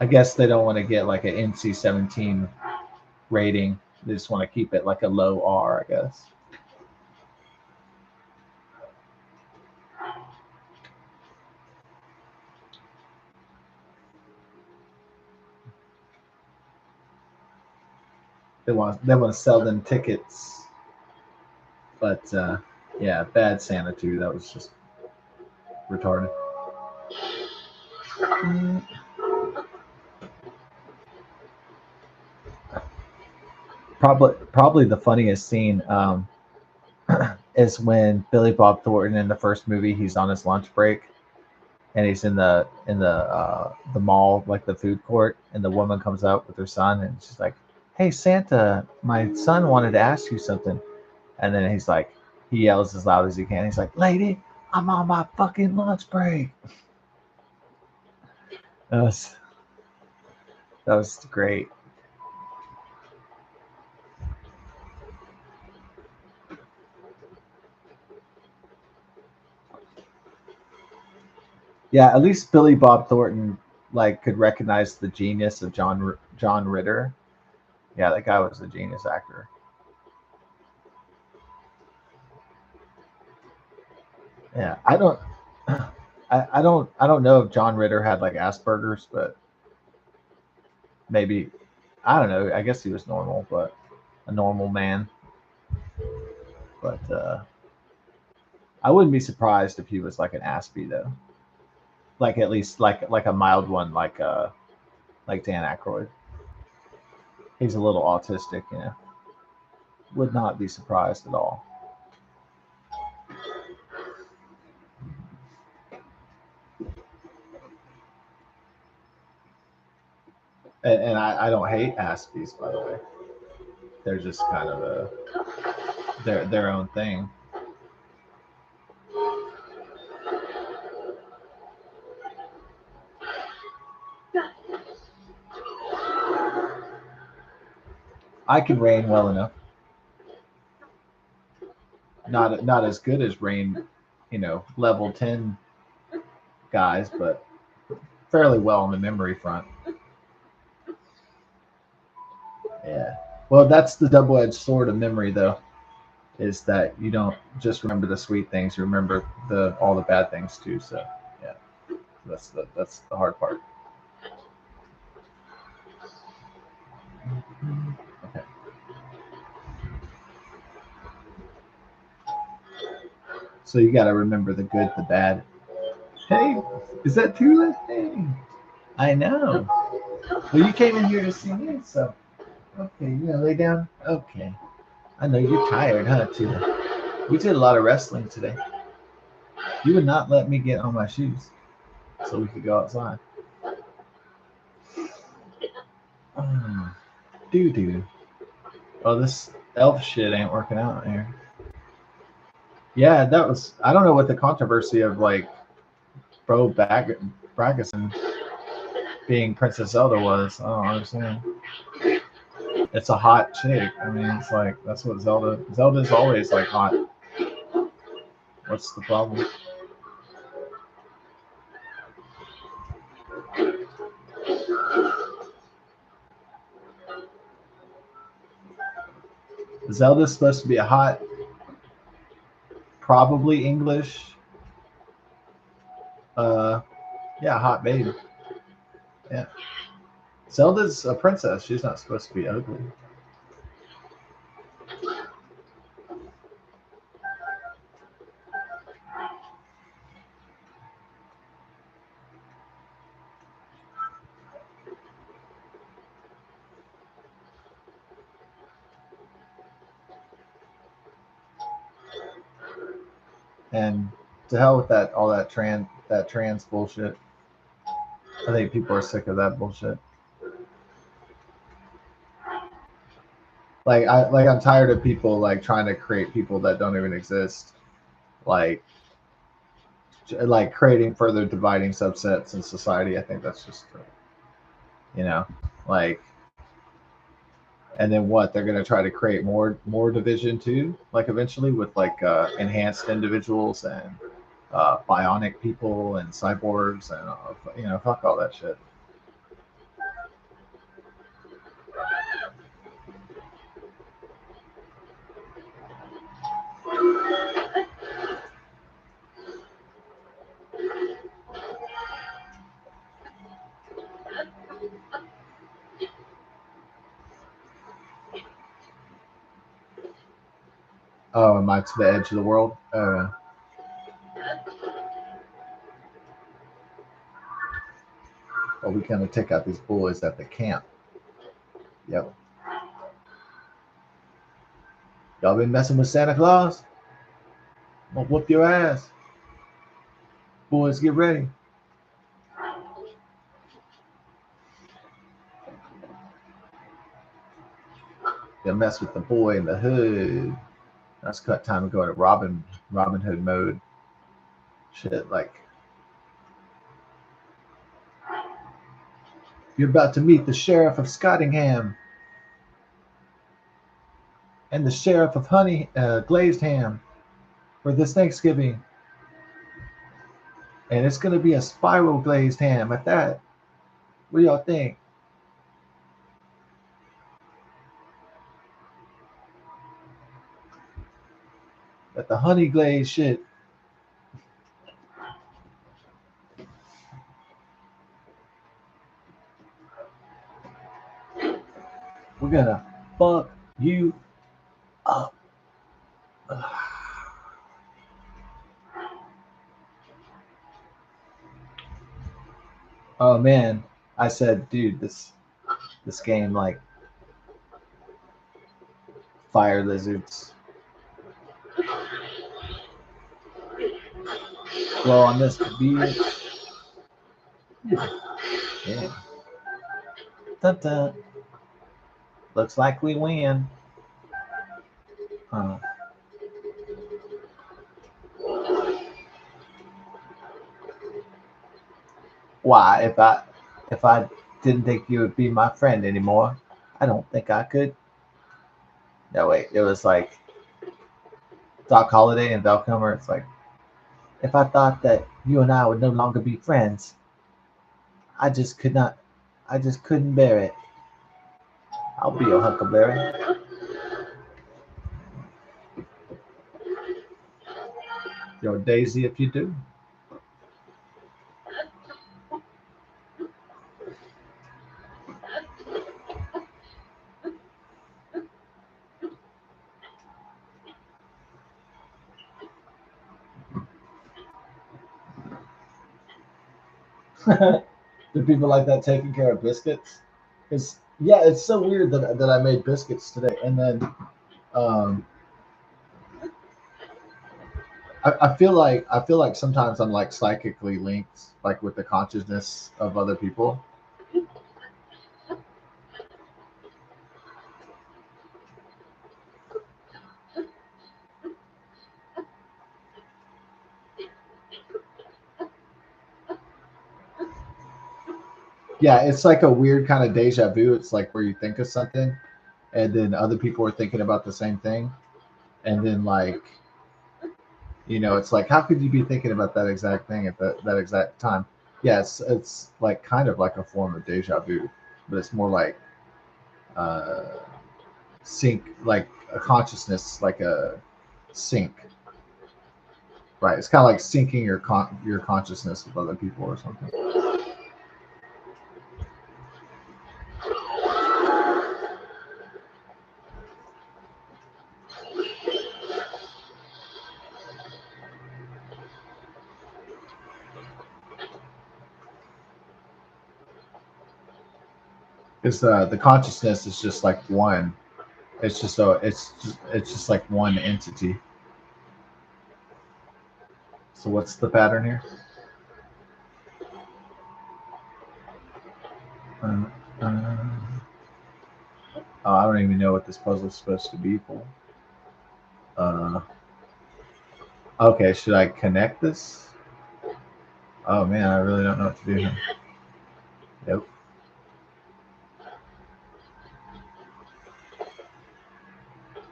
I guess they don't want to get like an NC-17 rating. They just want to keep it like a low R, I guess. They want to sell them tickets, but yeah, Bad Santa 2. That was just retarded. Probably the funniest scene is when Billy Bob Thornton in the first movie, he's on his lunch break and he's in the mall, like the food court, and the woman comes out with her son and she's like, "Hey Santa, my son wanted to ask you something." And then he's like, he yells as loud as he can. He's like, "Lady, I'm on my fucking lunch break." That was that was great. Yeah, at least Billy Bob Thornton like could recognize the genius of John Ritter. Yeah, that guy was a genius actor. Yeah, I don't know if John Ritter had like Asperger's, but maybe, I don't know. I guess he was normal, but a normal man. But I wouldn't be surprised if he was like an Aspie though. Like at least like a mild one, like Dan Aykroyd. He's a little autistic, you know. Would not be surprised at all. And I don't hate Aspies, by the way. They're just kind of their own thing. I can rain well enough. Not as good as rain, you know, level 10 guys, but fairly well on the memory front. Yeah. Well, that's the double-edged sword of memory, though, is that you don't just remember the sweet things; you remember the all the bad things too. So, yeah, that's the hard part. Okay. So you got to remember the good, the bad. Hey, is that Tula? Hey, I know. Well, you came in here to see me, so okay, you gonna lay down? Okay. I know you're tired, huh, Tula? We did a lot of wrestling today. You would not let me get on my shoes so we could go outside. Doo doo. Oh, this elf shit ain't working out here. Yeah, that was. I don't know what the controversy of like Bro Braggerson being Princess Zelda was. I don't understand. It's a hot chick. I mean, it's like that's what Zelda's always like hot. What's the problem? Zelda's supposed to be a hot, probably English. Uh, yeah, hot babe. Yeah, Zelda's a princess. She's not supposed to be ugly. And to hell with that, all that trans bullshit. I think people are sick of that bullshit. I'm tired of people like trying to create people that don't even exist. like creating further dividing subsets in society. I think that's just you know like, and then what they're going to try to create more division too, like eventually with like enhanced individuals and bionic people and cyborgs and fuck all that shit. Oh, am I to the edge of the world? Well, we kind of take out these boys at the camp. Yep. Y'all been messing with Santa Claus? I'm gonna whoop your ass. Boys, get ready. They'll mess with the boy in the hood. That's cut time to go to Robin Hood mode. Shit, like you're about to meet the sheriff of Scottingham and the sheriff of Honey Glazed Ham for this Thanksgiving, and it's gonna be a spiral glazed ham at that. What do y'all think? At the honey glazed shit. We're gonna fuck you up. Oh man, I said, dude, this game like fire lizards. Blow on this beat. Yeah. Dun, dun. Looks like we win. Uh, why? If I didn't think you would be my friend anymore, I don't think I could. No wait, it was like Doc Holliday and Val Kilmer. It's like if I thought that you and I would no longer be friends, I just could not. I just couldn't bear it. I'll be your Huckleberry. Your Daisy if you do. Do people like that taking care of biscuits? Because yeah, it's so weird that I made biscuits today, and then um, I feel like sometimes I'm like psychically linked, like with the consciousness of other people. Yeah, it's like a weird kind of deja vu. It's like where you think of something, and then other people are thinking about the same thing, and then like it's like how could you be thinking about that exact thing at that exact time? Yeah, it's like kind of like a form of deja vu, but it's more like uh, sync, like a consciousness, like a sync, right? It's kind of like syncing your consciousness with other people or something. It's the consciousness is just like one. It's just like one entity. So what's the pattern here? Uh, uh, I don't even know what this puzzle is supposed to be for. Uh, Okay, should I connect this? Oh man, I really don't know what to do here. Nope.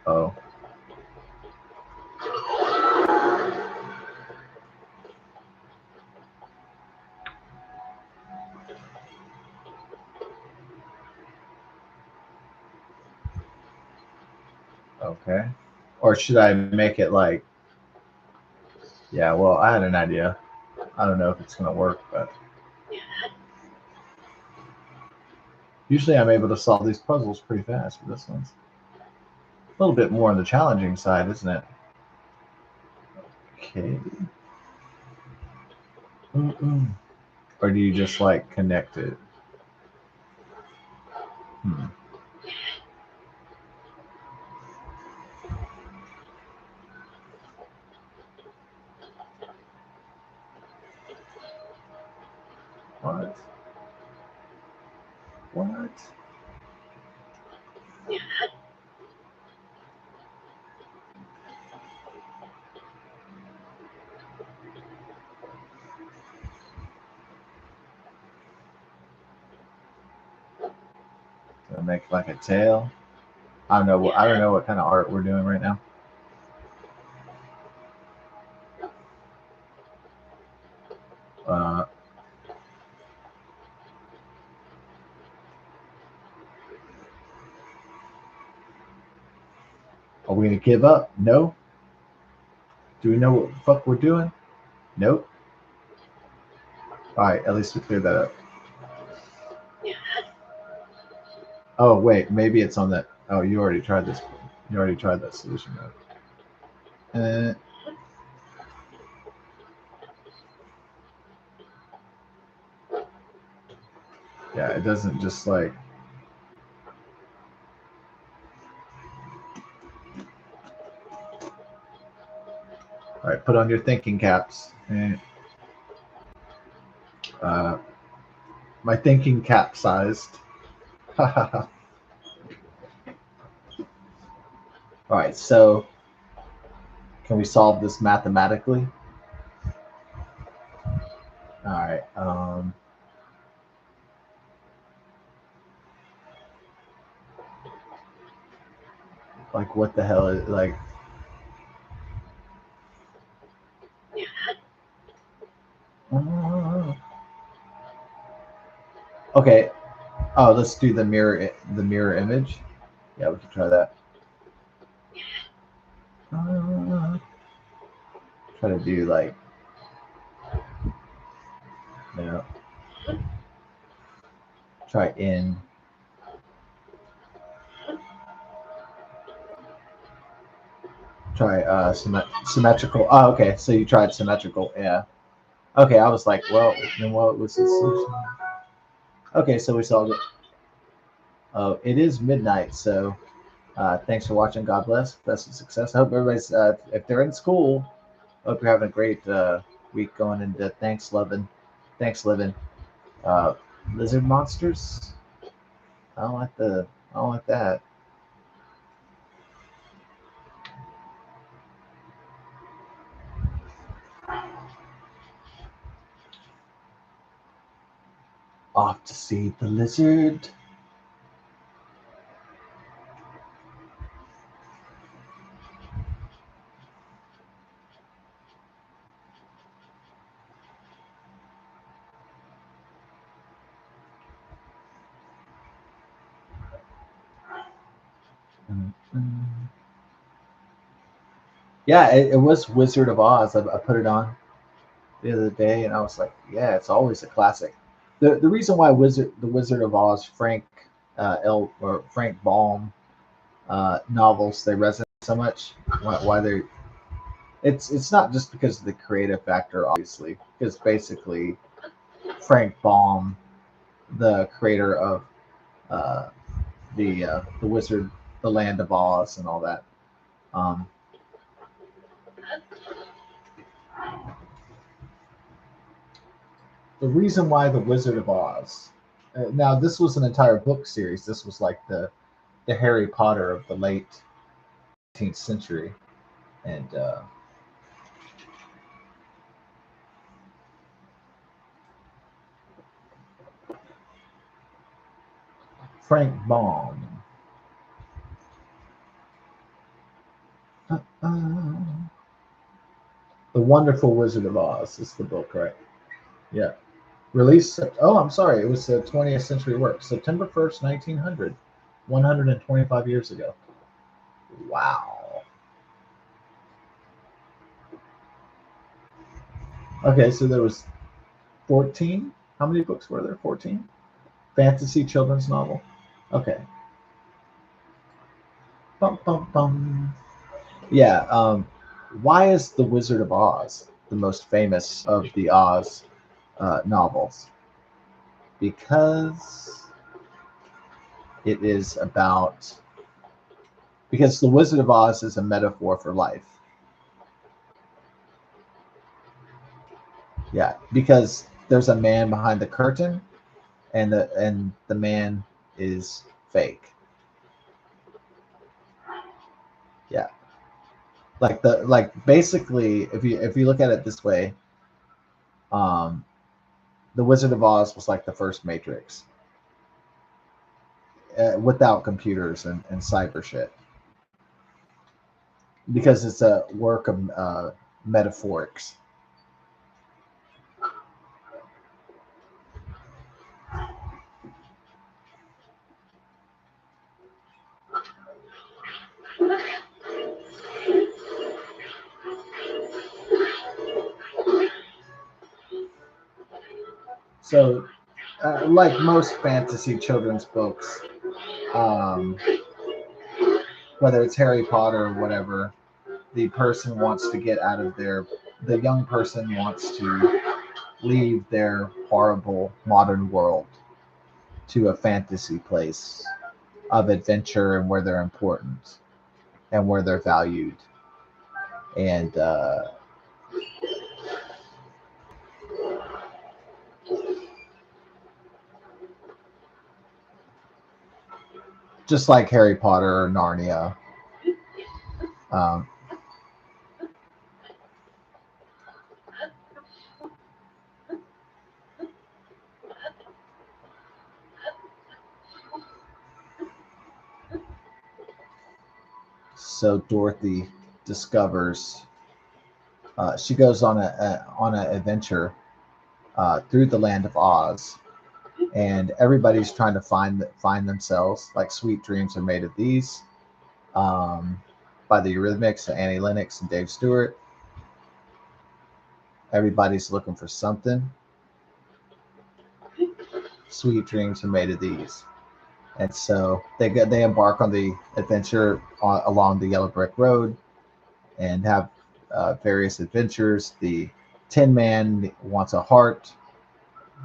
Oh. Okay. Or should I make it like? Yeah. Well, I had an idea. I don't know if it's gonna work, but usually I'm able to solve these puzzles pretty fast. But this one's a little bit more on the challenging side, isn't it? Okay. Mm-mm. Or do you just like connect it? Hmm. What? What? Make like a tail. I don't know. I don't know what kind of art we're doing right now. Uh, are we gonna give up? No. Do we know what the fuck we're doing? Nope. All right. At least we cleared that up. Oh wait, maybe it's on that. Oh, you already tried this. You already tried that solution mode. Uh, yeah, it doesn't just like. All right, put on your thinking caps. Uh, my thinking capsized. All right, so can we solve this mathematically? All right. Like what the hell is like? Uh, okay. Oh, let's do the mirror image. Yeah, we can try that. Uh, try to do like you know try in try symmetrical. Oh, okay. So you tried symmetrical. Yeah. Okay. I was like, well, then what was the solution? Okay, so we solved it. Oh, it is midnight. So thanks for watching. God bless. Best of success. I hope everybody's if they're in school. I hope you're having a great week going into Thanks, living. Uh, lizard monsters. I don't like the. I don't like that. Off to see the lizard. Mm-mm. Yeah, it was Wizard of Oz. I put it on the other day, and I was like, yeah, it's always a classic. The reason why the Wizard of Oz, Frank Baum novels they resonate so much. Why they it's not just because of the creative factor, obviously, because basically Frank Baum, the creator of uh, the Wizard, the Land of Oz, and all that. Um, the reason why the Wizard of Oz. Now, this was an entire book series. This was like the Harry Potter of the late 18th century, and Frank Baum. The Wonderful Wizard of Oz is the book, right? Yeah. Released. Oh, I'm sorry. It was a 20th century work. September 1st, 1900. 125 years ago. Wow. Okay, so there was 14. How many books were there? 14? Fantasy children's novel. Okay. Bum, bum, bum. Yeah. Why is The Wizard of Oz the most famous of the Oz novels? Because it is about. Because The Wizard of Oz is a metaphor for life. Yeah, because there's a man behind the curtain, and the man is fake. Yeah, like basically, if you look at it this way, um, the Wizard of Oz was like the first Matrix without computers and cyber shit, because it's a work of metaphorics. So, like most fantasy children's books, um, whether it's Harry Potter or whatever, the person wants to get out of the young person wants to leave their horrible modern world to a fantasy place of adventure and where they're important and where they're valued. And just like Harry Potter or Narnia. Um, so Dorothy discovers she goes on an adventure through the land of Oz, and everybody's trying to find themselves. Like Sweet Dreams Are Made of These, um, by the Eurythmics, Annie Lennox and Dave Stewart. Everybody's looking for something. Sweet Dreams Are Made of These, and so they embark on the adventure along the yellow brick road and have various adventures. The Tin Man wants a heart.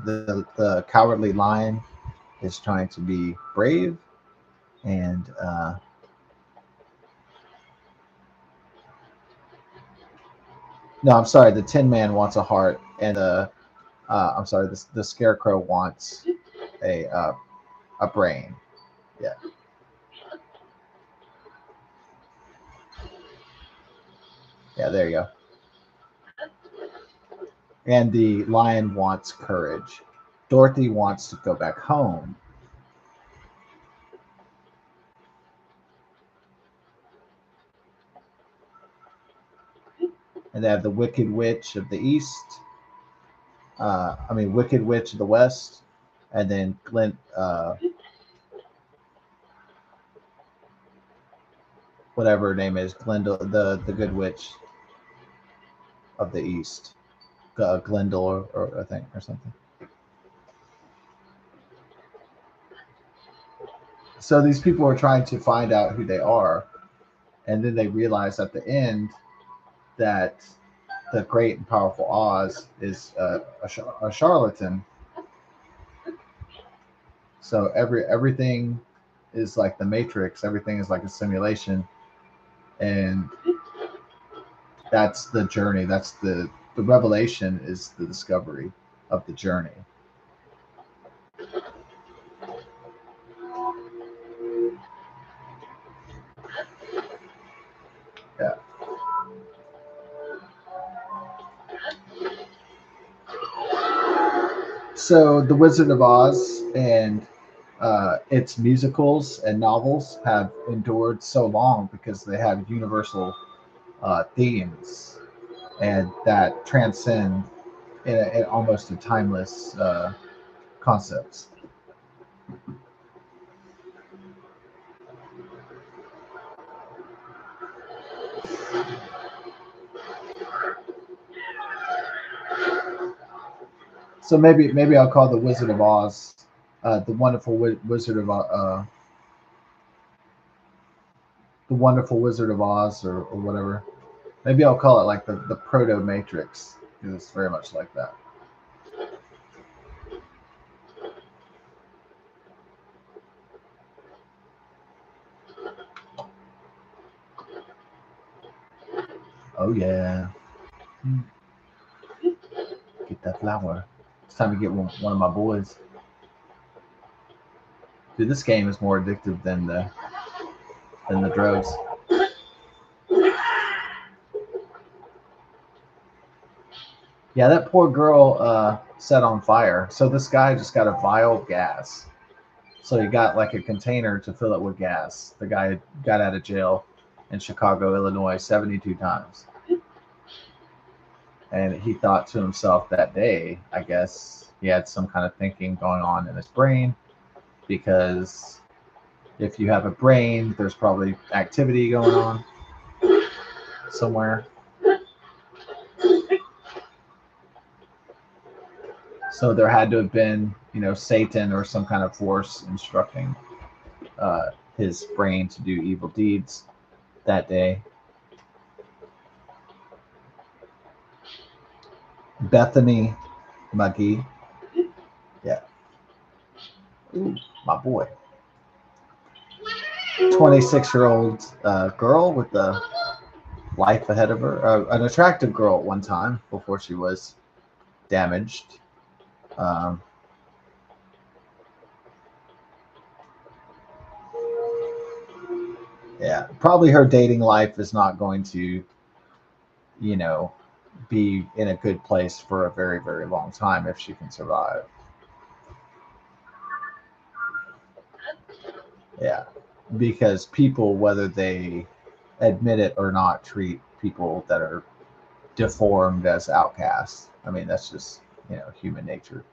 The Cowardly Lion is trying to be brave, and no, I'm sorry. The Tin Man wants a heart, and I'm sorry. The Scarecrow wants a brain. Yeah, yeah. There you go. And the Lion wants courage. Dorothy wants to go back home. And they have the Wicked Witch of the East. Wicked Witch of the West, and then whatever her name is, Glendor, the Good Witch of the East, Glendor, or I think, or something. So these people are trying to find out who they are, and then they realize at the end that the great and powerful Oz is a charlatan. So everything is like the Matrix. Everything is like a simulation, and that's the journey. That's the revelation is the discovery of the journey. Yeah. So the Wizard of Oz and its musicals and novels have endured so long because they have universal themes and that transcend in almost a timeless concepts. So maybe I'll call the Wizard of Oz, the wonderful Wizard of the wonderful Wizard of Oz, or whatever. Maybe I'll call it like the Proto Matrix because it's very much like that. Oh yeah, get that flower. It's time to get one of my boys. Dude, this game is more addictive than the drugs. Yeah, that poor girl set on fire. So this guy just got a vial of gas. So he got like a container to fill it with gas. The guy got out of jail in Chicago, Illinois, 72 times. And he thought to himself that day, I guess he had some kind of thinking going on in his brain because if you have a brain, there's probably activity going on somewhere. So there had to have been, Satan or some kind of force instructing his brain to do evil deeds that day. Bethany McGee. Yeah. Ooh, my boy. 26-year-old girl with a life ahead of her. An attractive girl at one time before she was damaged. Um, yeah, probably her dating life is not going to, you know, be in a good place for a very, very long time if she can survive. Yeah, because people, whether they admit it or not, treat people that are deformed as outcasts. I mean, that's just, human nature.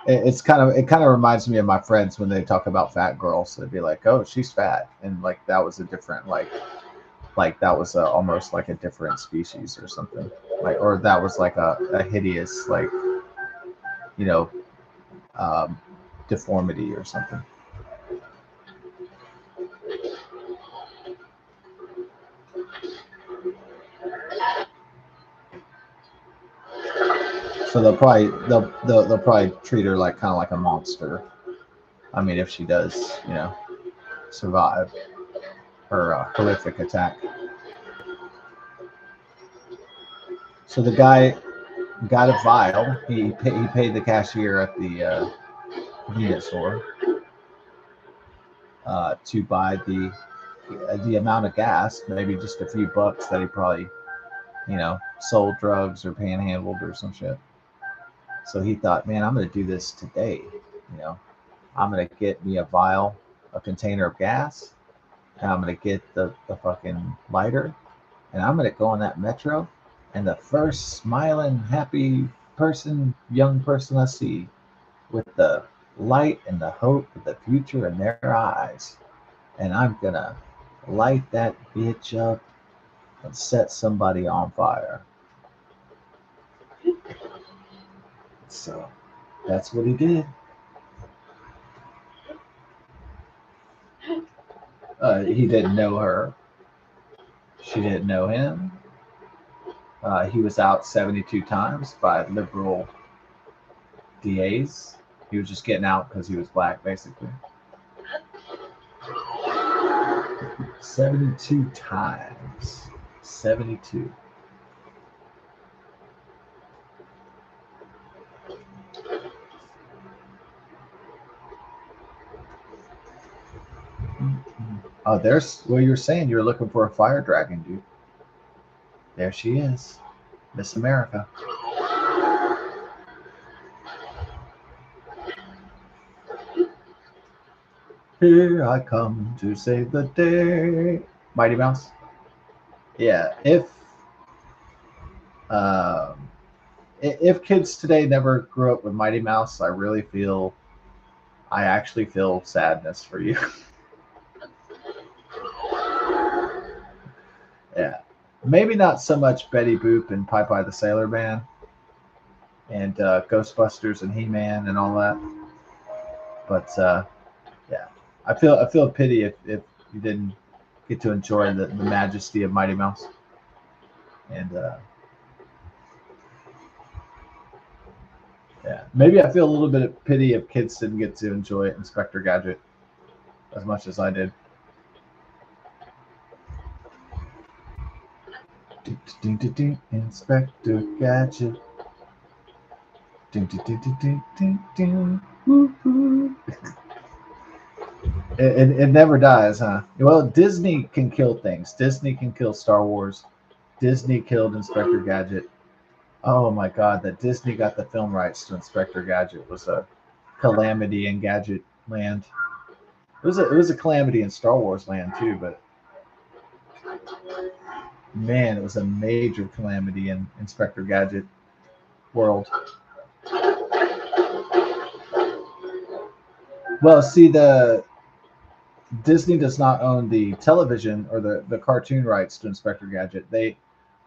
It kind of reminds me of my friends when they talk about fat girls. They'd be like, "Oh, she's fat," and like that was a different like that was almost like a different species or something, like, or that was like a hideous, like, you know um, deformity or something. So they'll probably treat her like kind of like a monster. I mean, if she does, survive her horrific attack. So the guy got a vial. He paid the cashier at the convenience store to buy the amount of gas, maybe just a few bucks that he probably, sold drugs or panhandled or some shit. So he thought, man, I'm gonna do this today. You know, I'm gonna get me a vial, a container of gas, and I'm gonna get the fucking lighter, and I'm gonna go on that metro, and the first smiling, happy person, young person I see, with the light and the hope of the future in their eyes, and I'm gonna light that bitch up and set somebody on fire. So that's what he did. He didn't know her. She didn't know him. He was out 72 times by liberal DAs. He was just getting out because he was black, basically. 72 times. 72. Oh, there's well, you're saying you're looking for a fire dragon, dude. There she is, Miss America. Here I come to save the day. Mighty Mouse. Yeah, um, if kids today never grew up with Mighty Mouse, I actually feel sadness for you. Yeah, maybe not so much Betty Boop and Popeye the Sailor Man and Ghostbusters and He Man and all that, but yeah, I feel pity if you didn't get to enjoy the majesty of Mighty Mouse. And yeah, maybe I feel a little bit of pity if kids didn't get to enjoy Inspector Gadget as much as I did. Inspector Gadget. It never dies, huh? Well, Disney can kill things. Disney can kill Star Wars. Disney killed Inspector Gadget. Oh my God, that Disney got the film rights to Inspector Gadget was a calamity in Gadget land. It was a calamity in Star Wars land too, but man, it was a major calamity in Inspector Gadget world. Well, see, the Disney does not own the television or the cartoon rights to Inspector Gadget. They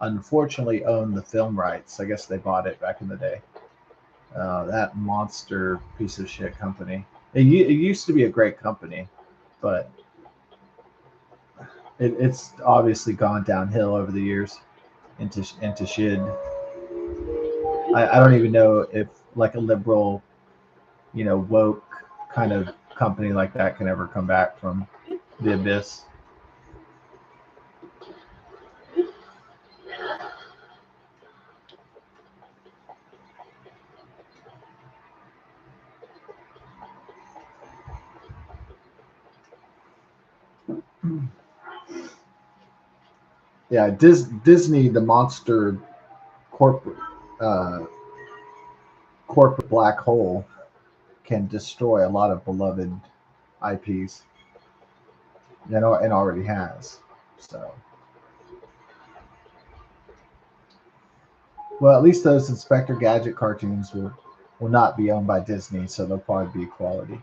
unfortunately own the film rights. I guess they bought it back in the day. That monster piece of shit company. It used to be a great company, but it's obviously gone downhill over the years into shit. I don't even know if like a liberal, woke kind of company like that can ever come back from the abyss. Yeah, Disney, the monster corporate uh, corporate black hole, can destroy a lot of beloved IPs, and already has. So, well, at least those Inspector Gadget cartoons will not be owned by Disney, so they'll probably be quality.